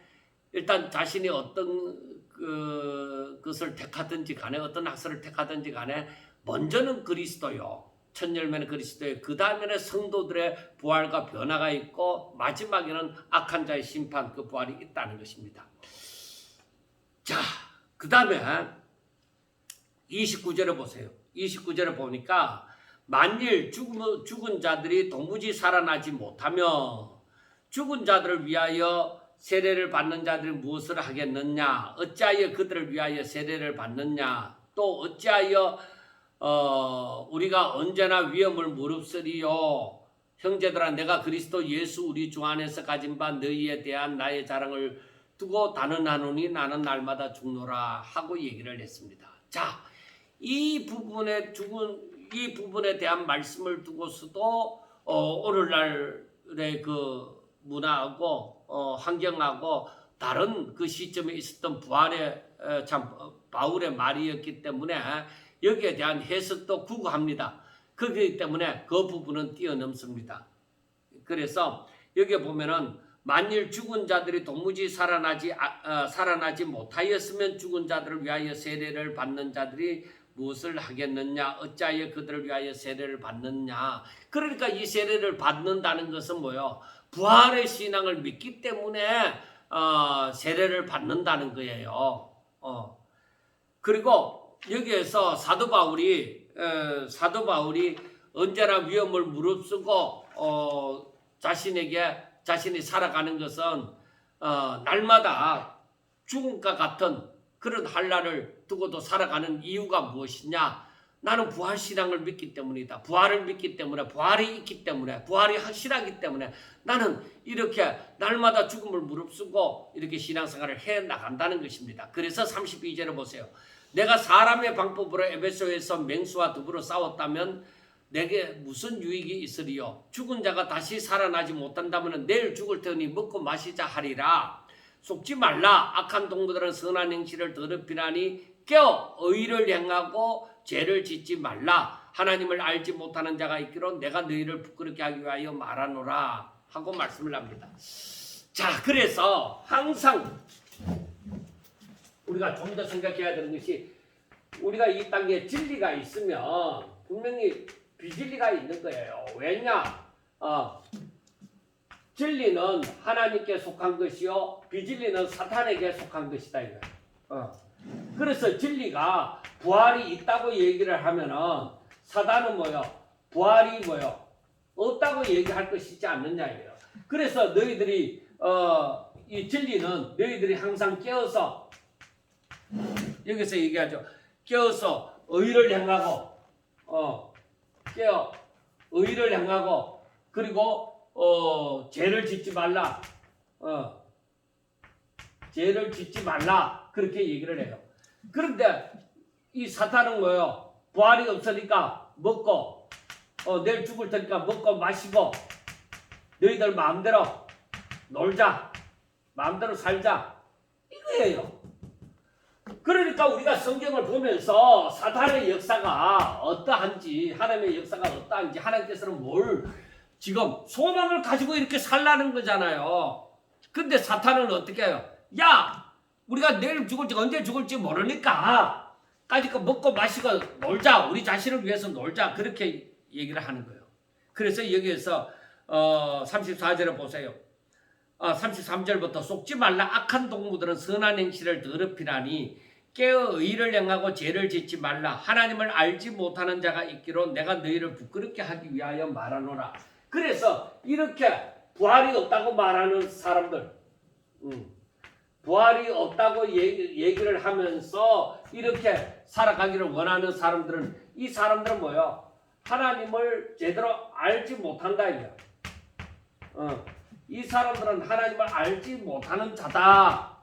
일단 자신이 어떤 것을 택하든지 간에 어떤 학설을 택하든지 간에 먼저는 그리스도요. 첫 열매는 그리스도예요. 그 다음에는 성도들의 부활과 변화가 있고 마지막에는 악한 자의 심판, 그 부활이 있다는 것입니다. 자, 그 다음에 29절에 보세요. 29절에 보니까 만일 죽은 자들이 도무지 살아나지 못하며 죽은 자들을 위하여 세례를 받는 자들이 무엇을 하겠느냐? 어찌하여 그들을 위하여 세례를 받느냐? 또 어찌하여 우리가 언제나 위험을 무릅쓰리요? 형제들아, 내가 그리스도 예수 우리 주 안에서 가진 바 너희에 대한 나의 자랑을 두고 단언하노니 나는 날마다 죽노라 하고 얘기를 했습니다. 자, 이 부분에 대한 말씀을 두고서도 오늘날의 그 문화하고 환경하고 다른 그 시점에 있었던 부활의 바울의 말이었기 때문에 여기에 대한 해석도 구구합니다. 그렇기 때문에 그 부분은 뛰어넘습니다. 그래서 여기에 보면은 만일 죽은 자들이 도무지 살아나지 못하였으면 죽은 자들을 위하여 세례를 받는 자들이 무엇을 하겠느냐? 어찌하여 그들을 위하여 세례를 받느냐? 그러니까 이 세례를 받는다는 것은 뭐예요? 부활의 신앙을 믿기 때문에 세례를 받는다는 거예요. 그리고 여기에서 사도 바울이 언제나 위험을 무릅쓰고 자신이 살아가는 것은 날마다 죽음과 같은 그런 한란을 두고도 살아가는 이유가 무엇이냐? 나는 부활신앙을 믿기 때문이다. 부활을 믿기 때문에, 부활이 있기 때문에, 부활이 확실하기 때문에 나는 이렇게 날마다 죽음을 무릅쓰고 이렇게 신앙생활을 해나간다는 것입니다. 그래서 32절에 보세요. 내가 사람의 방법으로 에베소에서 맹수와 더불어 싸웠다면 내게 무슨 유익이 있으리요? 죽은 자가 다시 살아나지 못한다면 내일 죽을 테니 먹고 마시자 하리라. 속지 말라. 악한 동무들은 선한 행실을 더럽히나니 깨어 의를 행하고 죄를 짓지 말라. 하나님을 알지 못하는 자가 있기로 내가 너희를 부끄럽게 하기 위하여 말하노라 하고 말씀을 합니다. 자, 그래서 항상 우리가 좀 더 생각해야 되는 것이 우리가 이 땅에 진리가 있으면 분명히 비진리가 있는 거예요. 왜냐? 진리는 하나님께 속한 것이요 비진리는 사탄에게 속한 것이다 이거예요. 그래서 진리가 부활이 있다고 얘기를 하면은 사단은 뭐요? 부활이 뭐요? 없다고 얘기할 것이지 않느냐 이거예요. 그래서 너희들이 이 진리는 너희들이 항상 깨어서 여기서 얘기하죠. 깨어서 의를 행하고 깨어 의를 행하고 그리고 죄를 짓지 말라. 죄를 짓지 말라. 그렇게 얘기를 해요. 그런데 이 사탄은 뭐예요? 부활이 없으니까 먹고 내일 죽을 테니까 먹고 마시고 너희들 마음대로 놀자. 마음대로 살자. 이거예요. 그러니까 우리가 성경을 보면서 사탄의 역사가 어떠한지 하나님의 역사가 어떠한지 하나님께서는 뭘 지금 소망을 가지고 이렇게 살라는 거잖아요. 근데 사탄은 어떻게 해요? 야, 우리가 내일 죽을지 언제 죽을지 모르니까 까짓거 먹고 마시고 놀자. 우리 자신을 위해서 놀자. 그렇게 얘기를 하는 거예요. 그래서 여기에서 34절에 보세요. 33절부터 속지 말라. 악한 동무들은 선한 행실을 더럽히나니 깨어 의를 행하고 죄를 짓지 말라. 하나님을 알지 못하는 자가 있기로 내가 너희를 부끄럽게 하기 위하여 말하노라. 그래서 이렇게 부활이 없다고 말하는 사람들, 부활이 없다고 얘기를 하면서 이렇게 살아가기를 원하는 사람들은 이 사람들은 뭐예요? 하나님을 제대로 알지 못한다 이거야. 이 사람들은 하나님을 알지 못하는 자다.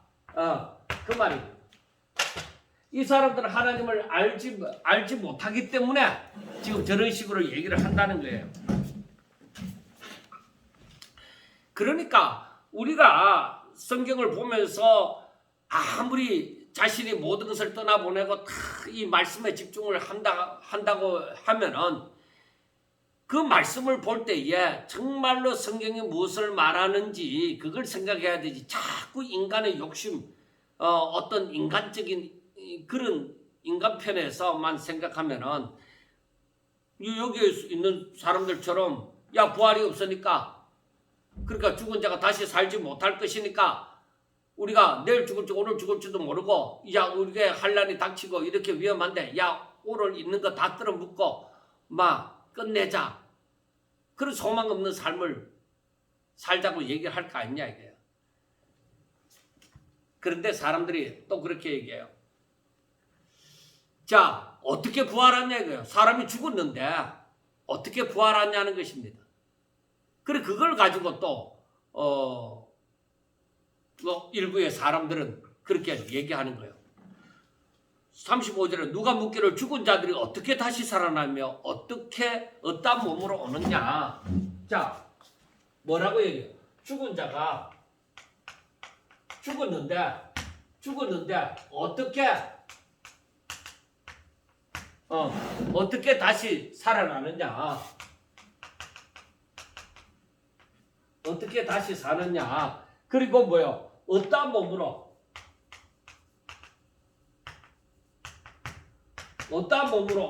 그 말이에요. 이 사람들은 하나님을 알지 못하기 때문에 지금 저런 식으로 얘기를 한다는 거예요. 그러니까 우리가 성경을 보면서 아무리 자신이 모든 것을 떠나보내고 다 이 말씀에 집중을 한다고 하면은 그 말씀을 볼 때에 정말로 성경이 무엇을 말하는지 그걸 생각해야 되지. 자꾸 인간의 욕심, 어떤 인간적인 그런 인간편에서만 생각하면은 여기에 있는 사람들처럼 야 부활이 없으니까 그러니까 죽은 자가 다시 살지 못할 것이니까 우리가 내일 죽을지 오늘 죽을지도 모르고 야 우리에게 환난이 닥치고 이렇게 위험한데 야 오늘 있는 거 다 끌어먹고 막 끝내자. 그런 소망 없는 삶을 살자고 얘기를 할 거 아니냐 이게요. 그런데 사람들이 또 그렇게 얘기해요. 자 어떻게 부활하냐 이거예요. 사람이 죽었는데 어떻게 부활하냐는 것입니다. 그래 그걸 가지고 또 일부의 사람들은 그렇게 얘기하는 거예요. 35절에 누가 묻기를 죽은 자들이 어떻게 다시 살아나며 어떻게 어떤 몸으로 오느냐. 자 뭐라고 얘기해요. 죽은 자가 죽었는데 어떻게 다시 살아나느냐. 어떻게 다시 사느냐. 그리고 뭐요? 어떤 몸으로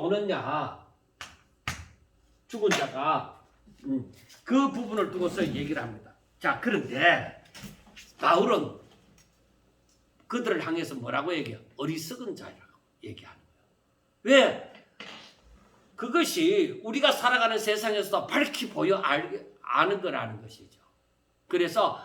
오느냐. 죽은 자가 그 부분을 두고서 얘기를 합니다. 자 그런데 바울은 그들을 향해서 뭐라고 얘기해요? 어리석은 자라고 얘기하는 거예요. 왜? 그것이 우리가 살아가는 세상에서도 밝히 보여 아는 거라는 것이죠. 그래서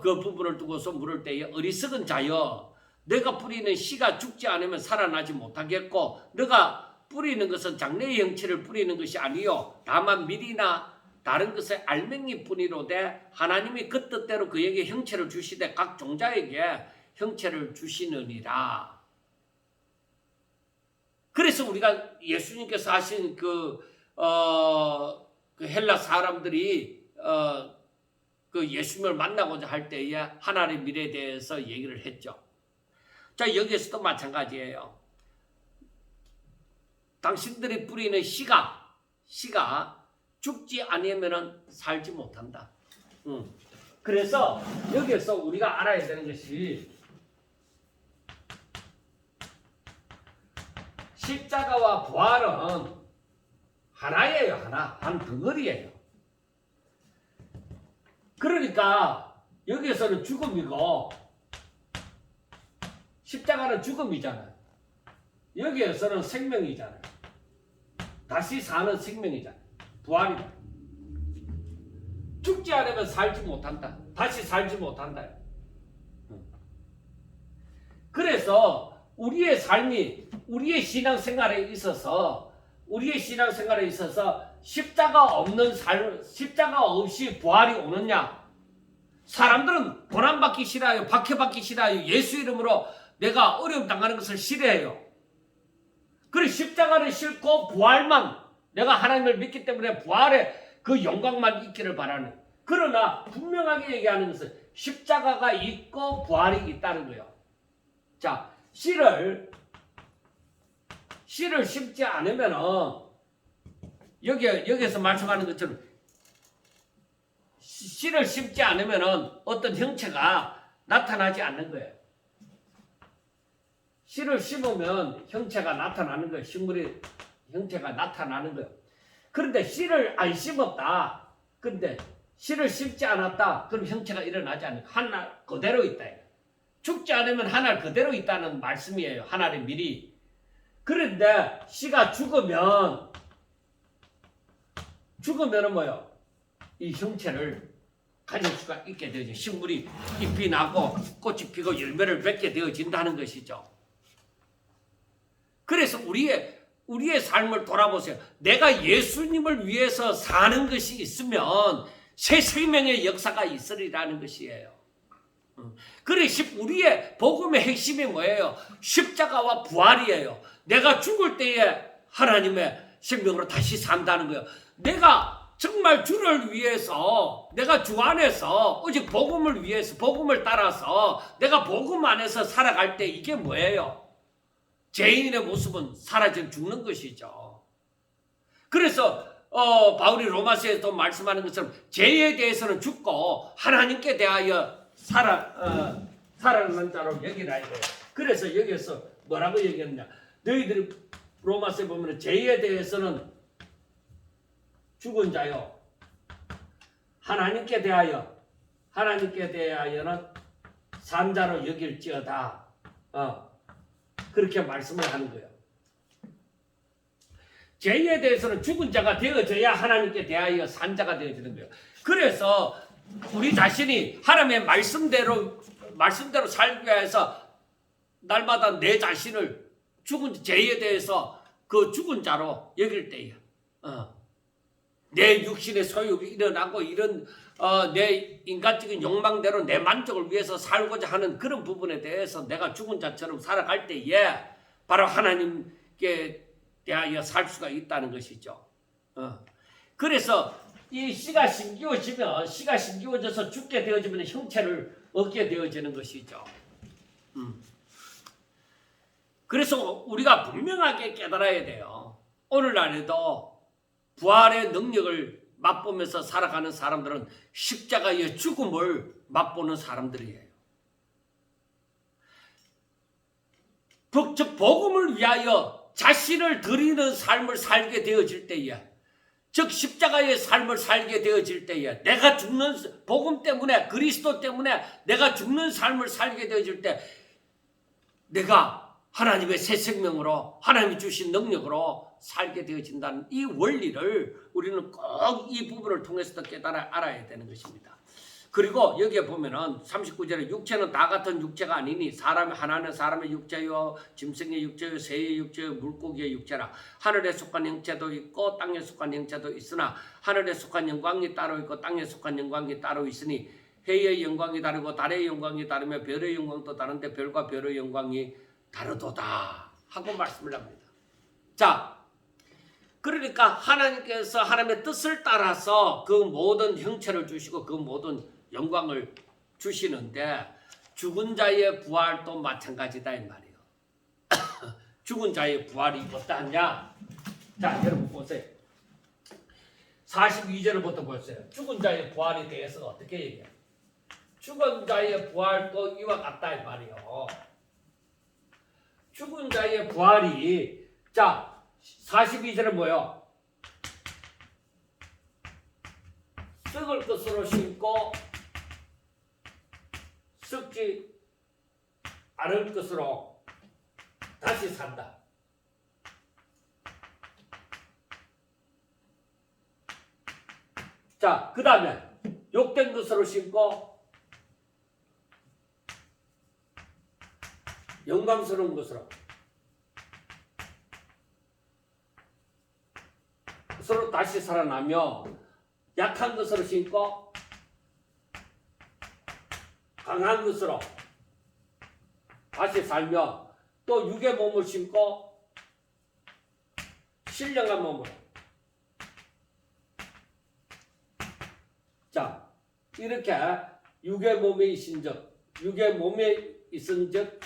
그 부분을 두고서 물을 때에 어리석은 자여 내가 뿌리는 씨가 죽지 않으면 살아나지 못하겠고 너가 뿌리는 것은 장래의 형체를 뿌리는 것이 아니요 다만 밀이나 다른 것의 알맹이 뿐이로되 하나님이 그 뜻대로 그에게 형체를 주시되 각 종자에게 형체를 주시느니라. 그래서 우리가 예수님께서 하신 그 헬라 사람들이 그 예수님을 만나고자 할 때에 하나님의 미래에 대해서 얘기를 했죠. 자 여기에서도 마찬가지예요. 당신들이 뿌리는 씨가 죽지 않으면 살지 못한다. 그래서 여기에서 우리가 알아야 되는 것이 십자가와 부활은 하나예요. 한 덩어리예요. 그러니까 여기에서는 죽음이고 십자가는 죽음이잖아요. 여기에서는 생명이잖아요. 다시 사는 생명이잖아요. 부활이다. 죽지 않으면 살지 못한다. 다시 살지 못한다. 그래서 우리의 삶이 우리의 신앙생활에 있어서 십자가 없는 삶, 십자가 없이 부활이 오느냐? 사람들은 고난받기 싫어요. 박해받기 싫어요. 예수 이름으로 내가 어려움 당하는 것을 싫어해요. 그래 십자가를 싫고 부활만 내가 하나님을 믿기 때문에 부활의 그 영광만 있기를 바라는. 그러나 분명하게 얘기하는 것은 십자가가 있고 부활이 있다는 거예요. 자, 씨를 심지 않으면은 여기에서 말씀하는 것처럼 씨를 심지 않으면은 어떤 형체가 나타나지 않는 거예요. 씨를 심으면 형체가 나타나는 거예요. 식물의 형체가 나타나는 거예요. 그런데 씨를 안 심었다. 근데 씨를 심지 않았다. 그럼 형체가 일어나지 않는 거예요. 하나 그대로 있다. 죽지 않으면 하나 그대로 있다는 말씀이에요. 하나의 미리. 그런데 씨가 죽으면은 뭐요? 이 형체를 가질 수가 있게 되죠. 식물이 잎이 나고 꽃이 피고 열매를 맺게 되어진다는 것이죠. 그래서 우리의 삶을 돌아보세요. 내가 예수님을 위해서 사는 것이 있으면 새 생명의 역사가 있으리라는 것이에요. 그래서 우리의 복음의 핵심이 뭐예요? 십자가와 부활이에요. 내가 죽을 때에 하나님의 생명으로 다시 산다는 거예요. 내가 정말 주를 위해서 내가 주 안에서 오직 복음을 위해서 복음을 따라서 내가 복음 안에서 살아갈 때 이게 뭐예요? 죄인의 모습은 사라져 죽는 것이죠. 그래서 바울이 로마서에도 말씀하는 것처럼 죄에 대해서는 죽고 하나님께 대하여 살아나는 자로 여기라 이거예요. 그래서 여기서 뭐라고 얘기했냐? 너희들이 로마서에 보면 죄에 대해서는 죽은 자요. 하나님께 대하여는 산 자로 여길지어다. 그렇게 말씀을 하는 거예요. 죄에 대해서는 죽은 자가 되어져야 하나님께 대하여 산 자가 되어지는 거예요. 그래서 우리 자신이 하나님의 말씀대로 살기 위해서 날마다 내 자신을 죽은 죄에 대해서 그 죽은 자로 여길 때야. 내 육신의 소욕이 일어나고 이런 내 인간적인 욕망대로 내 만족을 위해서 살고자 하는 그런 부분에 대해서 내가 죽은 자처럼 살아갈 때에 바로 하나님께 대하여 살 수가 있다는 것이죠. 그래서 이 씨가 심기워져서 죽게 되어지면 형체를 얻게 되어지는 것이죠. 그래서 우리가 분명하게 깨달아야 돼요. 오늘날에도 부활의 능력을 맛보면서 살아가는 사람들은 십자가의 죽음을 맛보는 사람들이에요. 즉 복음을 위하여 자신을 드리는 삶을 살게 되어질 때에, 즉 십자가의 삶을 살게 되어질 때에, 내가 죽는 복음 때문에 그리스도 때문에 내가 죽는 삶을 살게 되어질 때 내가 하나님의 새 생명으로 하나님이 주신 능력으로 살게 되어진다는 이 원리를 우리는 꼭 이 부분을 통해서 깨달아 알아야 되는 것입니다. 그리고 여기에 보면은 39절에 육체는 다 같은 육체가 아니니 사람이 하나는 사람의 육체요 짐승의 육체요 새의 육체요 물고기의 육체라. 하늘에 속한 형체도 있고 땅에 속한 형체도 있으나 하늘에 속한 영광이 따로 있고 땅에 속한 영광이 따로 있으니 해의 영광이 다르고 달의 영광이 다르며 별의 영광도 다른데 별과 별의 영광이 다르도다 하고 말씀을 합니다. 자, 그러니까 하나님께서 하나님의 뜻을 따라서 그 모든 형체를 주시고 그 모든 영광을 주시는데 죽은 자의 부활도 마찬가지다 이 말이에요. 죽은 자의 부활이 어떠하냐? 자, 여러분 보세요. 42절부터 보세요. 죽은 자의 부활에 대해서 어떻게 얘기해요? 죽은 자의 부활도 이와 같다 이 말이에요. 죽은 자의 부활이, 자 42절은 뭐예요? 썩을 것으로 심고 썩지 않을 것으로 다시 산다. 자, 그 다음에 욕된 것으로 심고 영광스러운 것으로 서로 다시 살아나며 약한 것으로 심고 강한 것으로 다시 살며 또 육의 몸을 심고 신령한 몸으로. 자, 이렇게 육의 몸에 있은즉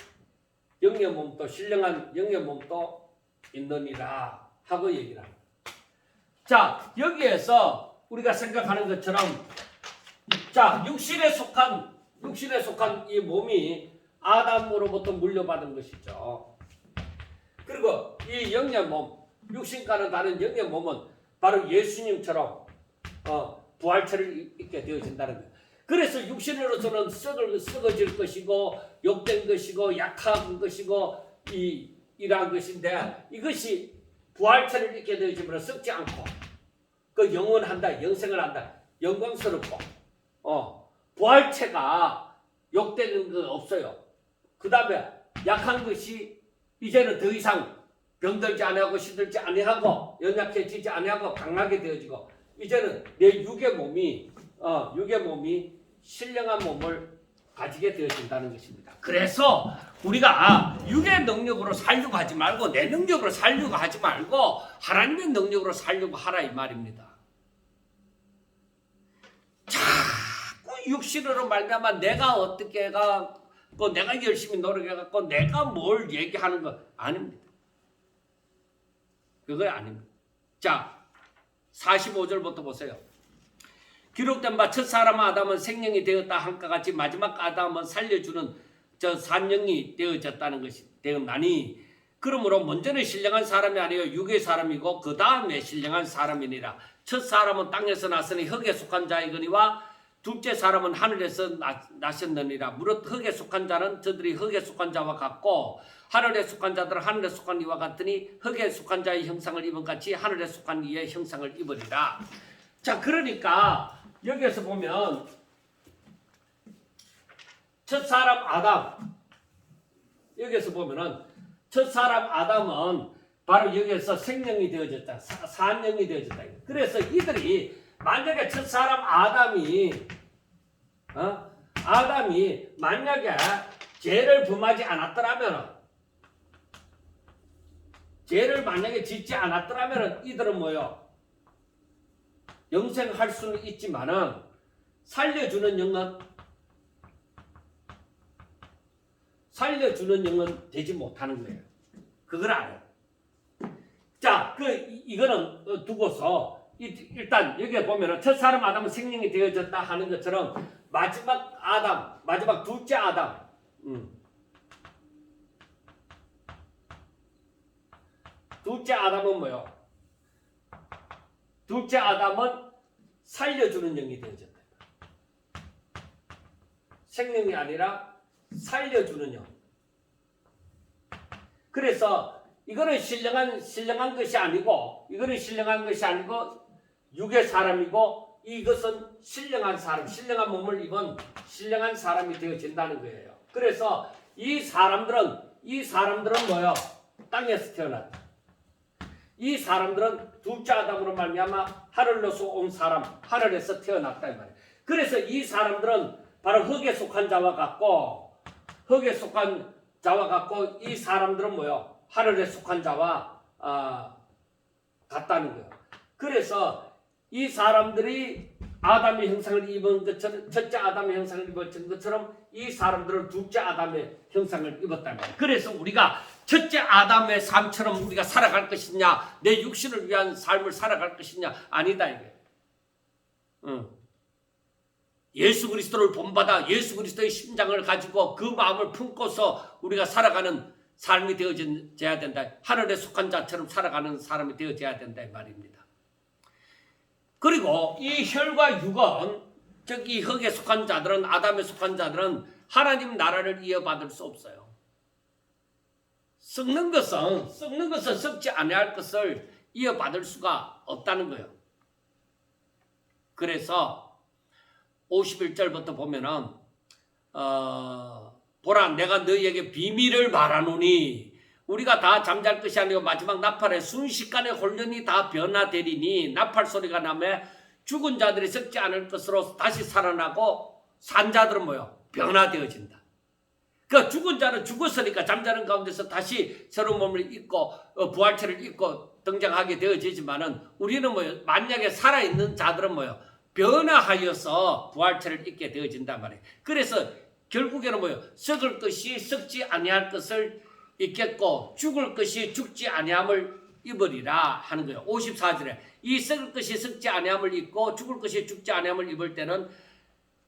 영의 몸도 신령한 영의 몸도 있느니라 하고 얘기를 합니다. 자, 여기에서 우리가 생각하는 것처럼, 자, 육신에 속한 이 몸이 아담으로부터 물려받은 것이죠. 그리고 이 영의 몸, 육신과는 다른 영의 몸은 바로 예수님처럼 부활체를 입게 되어진다는 거예요. 그래서 육신으로서는 썩어질 것이고 욕된 것이고 약한 것이고 이러한 것인데, 이것이 부활체를 입게 되어지면 썩지 않고 그 영원한다, 영생을 한다, 영광스럽고 부활체가 욕되는 거 없어요. 그 다음에 약한 것이 이제는 더 이상 병들지 아니하고 시들지 아니하고 연약해지지 아니하고 강하게 되어지고, 이제는 내 육의 몸이 신령한 몸을 가지게 되어진다는 것입니다. 그래서 우리가 육의 능력으로 살려고 하지 말고 내 능력으로 살려고 하지 말고 하나님의 능력으로 살려고 하라 이 말입니다. 육신으로 말미암아 내가 어떻게 해갖고 내가 열심히 노력해갖고 내가 뭘 얘기하는 거 아닙니다. 그거 아닙니다. 자, 45절부터 보세요. 기록된 바 첫사람 아담은 생명이 되었다 함과 같이 마지막 아담은 살려주는 저 산영이 되어졌다는 것이 되었나니 그러므로 먼저는 신령한 사람이 아니요 육의 사람이고 그 다음에 신령한 사람이니라. 첫 사람은 땅에서 났으니 흙에 속한 자이거니와 둘째 사람은 하늘에서 나셨느니라. 무릇 흙에 속한 자는 저들이 흙에 속한 자와 같고 하늘에 속한 자들은 하늘에 속한 이와 같으니 흙에 속한 자의 형상을 입은 같이 하늘에 속한 이의 형상을 입으리라. 자, 그러니까 여기에서 보면 첫사람 아담, 여기에서 보면은 첫사람 아담은 바로 여기에서 생명이 되어졌다. 산영이 되어졌다. 그래서 이들이 만약에 첫사람 아담이 만약에 죄를 범하지 않았더라면, 죄를 만약에 짓지 않았더라면 이들은 뭐요? 영생할 수는 있지만은 살려주는 영은 되지 못하는 거예요. 그걸 알아요. 자, 이거는 두고서 일단 여기에 보면은 첫사람 아담은 생명이 되어졌다 하는 것처럼 마지막 둘째 아담, 둘째 아담은 뭐요? 둘째 아담은 살려주는 영이 되어졌다. 생명이 아니라 살려주는 영. 그래서 이거는 신령한 것이 아니고 육의 사람이고 이것은 신령한 사람, 신령한 몸을 입은 신령한 사람이 되어진다는 거예요. 그래서 이 사람들은 뭐요? 땅에서 태어났다. 이 사람들은 둘째 아담으로 말미암아 하늘로서 온 사람, 하늘에서 태어났다 이 말이에요. 그래서 이 사람들은 바로 흙에 속한 자와 같고 이 사람들은 뭐요? 하늘에 속한 자와 같다는 거예요. 그래서 이 사람들이 아담의 형상을 입은 것처럼, 첫째 아담의 형상을 입은 것처럼 이 사람들은 둘째 아담의 형상을 입었다는 거예요. 그래서 우리가 첫째 아담의 삶처럼 우리가 살아갈 것이냐, 내 육신을 위한 삶을 살아갈 것이냐, 아니다 이게. 예수 그리스도를 본받아 예수 그리스도의 심장을 가지고 그 마음을 품고서 우리가 살아가는 삶이 되어져야 된다. 하늘에 속한 자처럼 살아가는 사람이 되어져야 된다 이 말입니다. 그리고 이 혈과 육은, 즉 이 흙에 속한 자들은, 아담에 속한 자들은 하나님 나라를 이어받을 수 없어요. 썩는 것은 썩지 아니할 것을 이어받을 수가 없다는 거예요. 그래서 51절부터 보면은 보라 내가 너희에게 비밀을 말하노니 우리가 다 잠잘 것이 아니고 마지막 나팔에 순식간에 혼련이 다 변화되리니 나팔 소리가 나며 죽은 자들이 썩지 않을 것으로 다시 살아나고 산 자들은 뭐요? 변화되어진다. 그러니까 죽은 자는 죽었으니까 잠자는 가운데서 다시 새로운 몸을 입고 부활체를 입고 등장하게 되어지지만은 우리는 뭐요? 만약에 살아있는 자들은 뭐요? 변화하여서 부활체를 입게 되어진단 말이에요. 그래서 결국에는 뭐요? 썩을 것이 썩지 아니할 것을 입겠고 죽을 것이 죽지 아니함을 입으리라 하는 거예요. 54절에 이 썩을 것이 썩지 아니함을 입고 죽을 것이 죽지 아니함을 입을 때는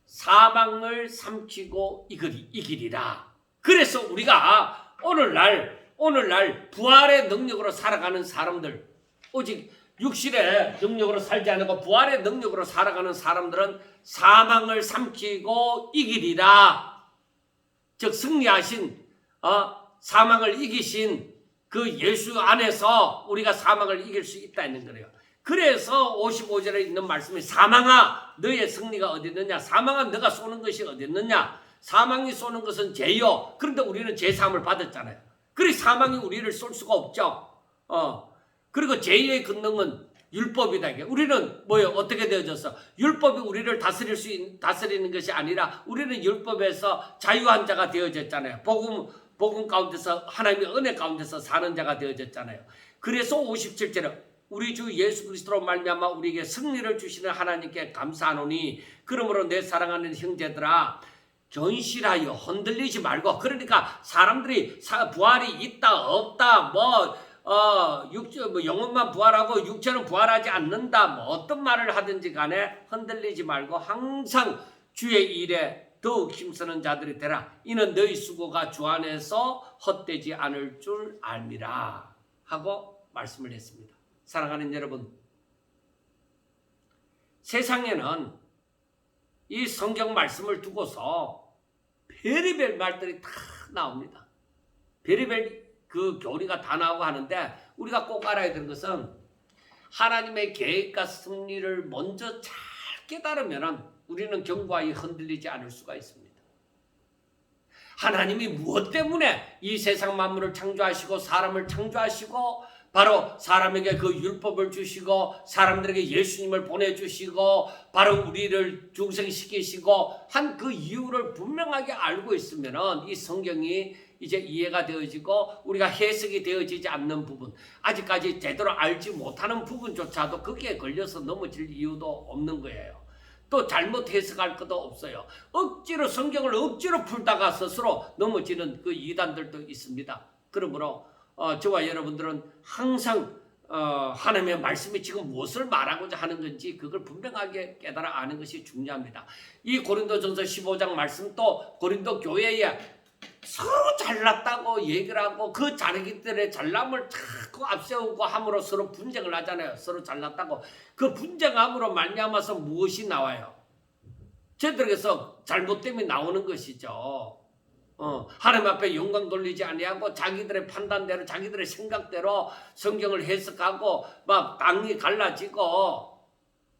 사망을 삼키고 이기리라. 그래서 우리가 오늘날 부활의 능력으로 살아가는 사람들, 오직 육신의 능력으로 살지 않고 부활의 능력으로 살아가는 사람들은 사망을 삼키고 이기리라. 즉 승리하신 사망을 이기신 그 예수 안에서 우리가 사망을 이길 수 있다는 거예요. 그래서 55절에 있는 말씀이 사망아 너의 승리가 어디 있느냐, 사망아 너가 쏘는 것이 어디 있느냐, 사망이 쏘는 것은 죄요. 그런데 우리는 죄사함을 받았잖아요. 그래서 사망이 우리를 쏠 수가 없죠. 그리고 죄의 권능은 율법이다. 우리는 뭐예요? 어떻게 되어졌어? 율법이 우리를 다스리는 것이 아니라 우리는 율법에서 자유한 자가 되어졌잖아요. 복음 가운데서 하나님의 은혜 가운데서 사는 자가 되어졌잖아요. 그래서 57절에 우리 주 예수 그리스도로 말미암아 우리에게 승리를 주시는 하나님께 감사하노니 그러므로 내 사랑하는 형제들아 견실하여 흔들리지 말고 그러니까 사람들이 부활이 있다 없다 영혼만 부활하고 육체는 부활하지 않는다 어떤 말을 하든지 간에 흔들리지 말고 항상 주의 일에 더욱 힘쓰는 자들이 되라. 이는 너희 수고가 주 안에서 헛되지 않을 줄 알미라 하고 말씀을 했습니다. 사랑하는 여러분, 세상에는 이 성경 말씀을 두고서 별의별 말들이 다 나옵니다. 별의별 그 교리가 다 나오고 하는데 우리가 꼭 알아야 되는 것은 하나님의 계획과 승리를 먼저 잘 깨달으면 우리는 경과에 흔들리지 않을 수가 있습니다. 하나님이 무엇 때문에 이 세상 만물을 창조하시고 사람을 창조하시고 바로 사람에게 그 율법을 주시고 사람들에게 예수님을 보내주시고 바로 우리를 중생시키시고 한 그 이유를 분명하게 알고 있으면 이 성경이 이제 이해가 되어지고 우리가 해석이 되어지지 않는 부분 아직까지 제대로 알지 못하는 부분조차도 거기에 걸려서 넘어질 이유도 없는 거예요. 또 잘못 해석할 것도 없어요. 억지로 성경을 억지로 풀다가 스스로 넘어지는 그 이단들도 있습니다. 그러므로 저와 여러분들은 항상 하나님의 말씀이 지금 무엇을 말하고자 하는 건지 그걸 분명하게 깨달아 아는 것이 중요합니다. 이 고린도전서 15장 말씀도 고린도 교회에 서로 잘났다고 얘기를 하고 그 자기들의 잘남을 자꾸 앞세우고 함으로 서로 분쟁을 하잖아요. 서로 잘났다고. 그 분쟁함으로 말미암아서 무엇이 나와요? 저들에게서 잘못됨이 나오는 것이죠. 하나님 앞에 영광 돌리지 아니하고 자기들의 판단대로 자기들의 생각대로 성경을 해석하고 막 당이 갈라지고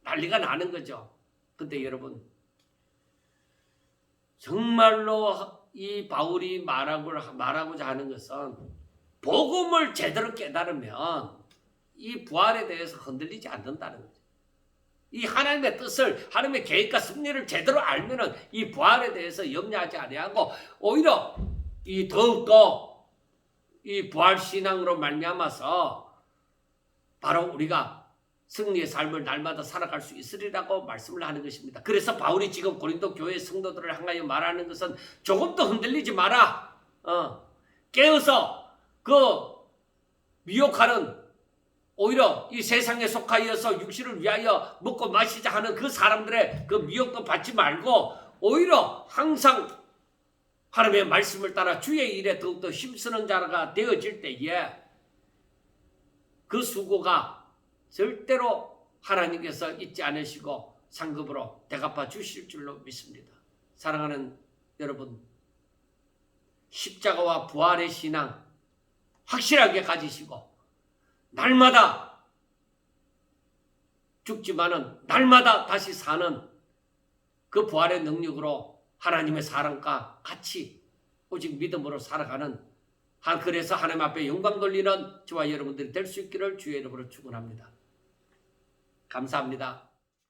난리가 나는 거죠. 근데 여러분 정말로 이 바울이 말하고자 하는 것은 복음을 제대로 깨달으면 이 부활에 대해서 흔들리지 않는다는 거죠. 이 하나님의 뜻을 하나님의 계획과 승리를 제대로 알면은 이 부활에 대해서 염려하지 아니하고 오히려 이 더욱더 이 부활 신앙으로 말미암아서 바로 우리가 승리의 삶을 날마다 살아갈 수 있으리라고 말씀을 하는 것입니다. 그래서 바울이 지금 고린도 교회 성도들을 향하여 말하는 것은 조금 더 흔들리지 마라. 깨어서 그 미혹하는 오히려 이 세상에 속하여서 육신을 위하여 먹고 마시자 하는 그 사람들의 그 미혹도 받지 말고 오히려 항상 하나님의 말씀을 따라 주의 일에 더욱더 힘쓰는 자가 되어질 때에 그 수고가 절대로 하나님께서 잊지 않으시고 상급으로 대갚아 주실 줄로 믿습니다. 사랑하는 여러분, 십자가와 부활의 신앙 확실하게 가지시고 날마다 죽지만은 날마다 다시 사는 그 부활의 능력으로 하나님의 사랑과 같이 오직 믿음으로 살아가는 그래서 하나님 앞에 영광 돌리는 저와 여러분들이 될 수 있기를 주의 이름으로 축원합니다. 감사합니다.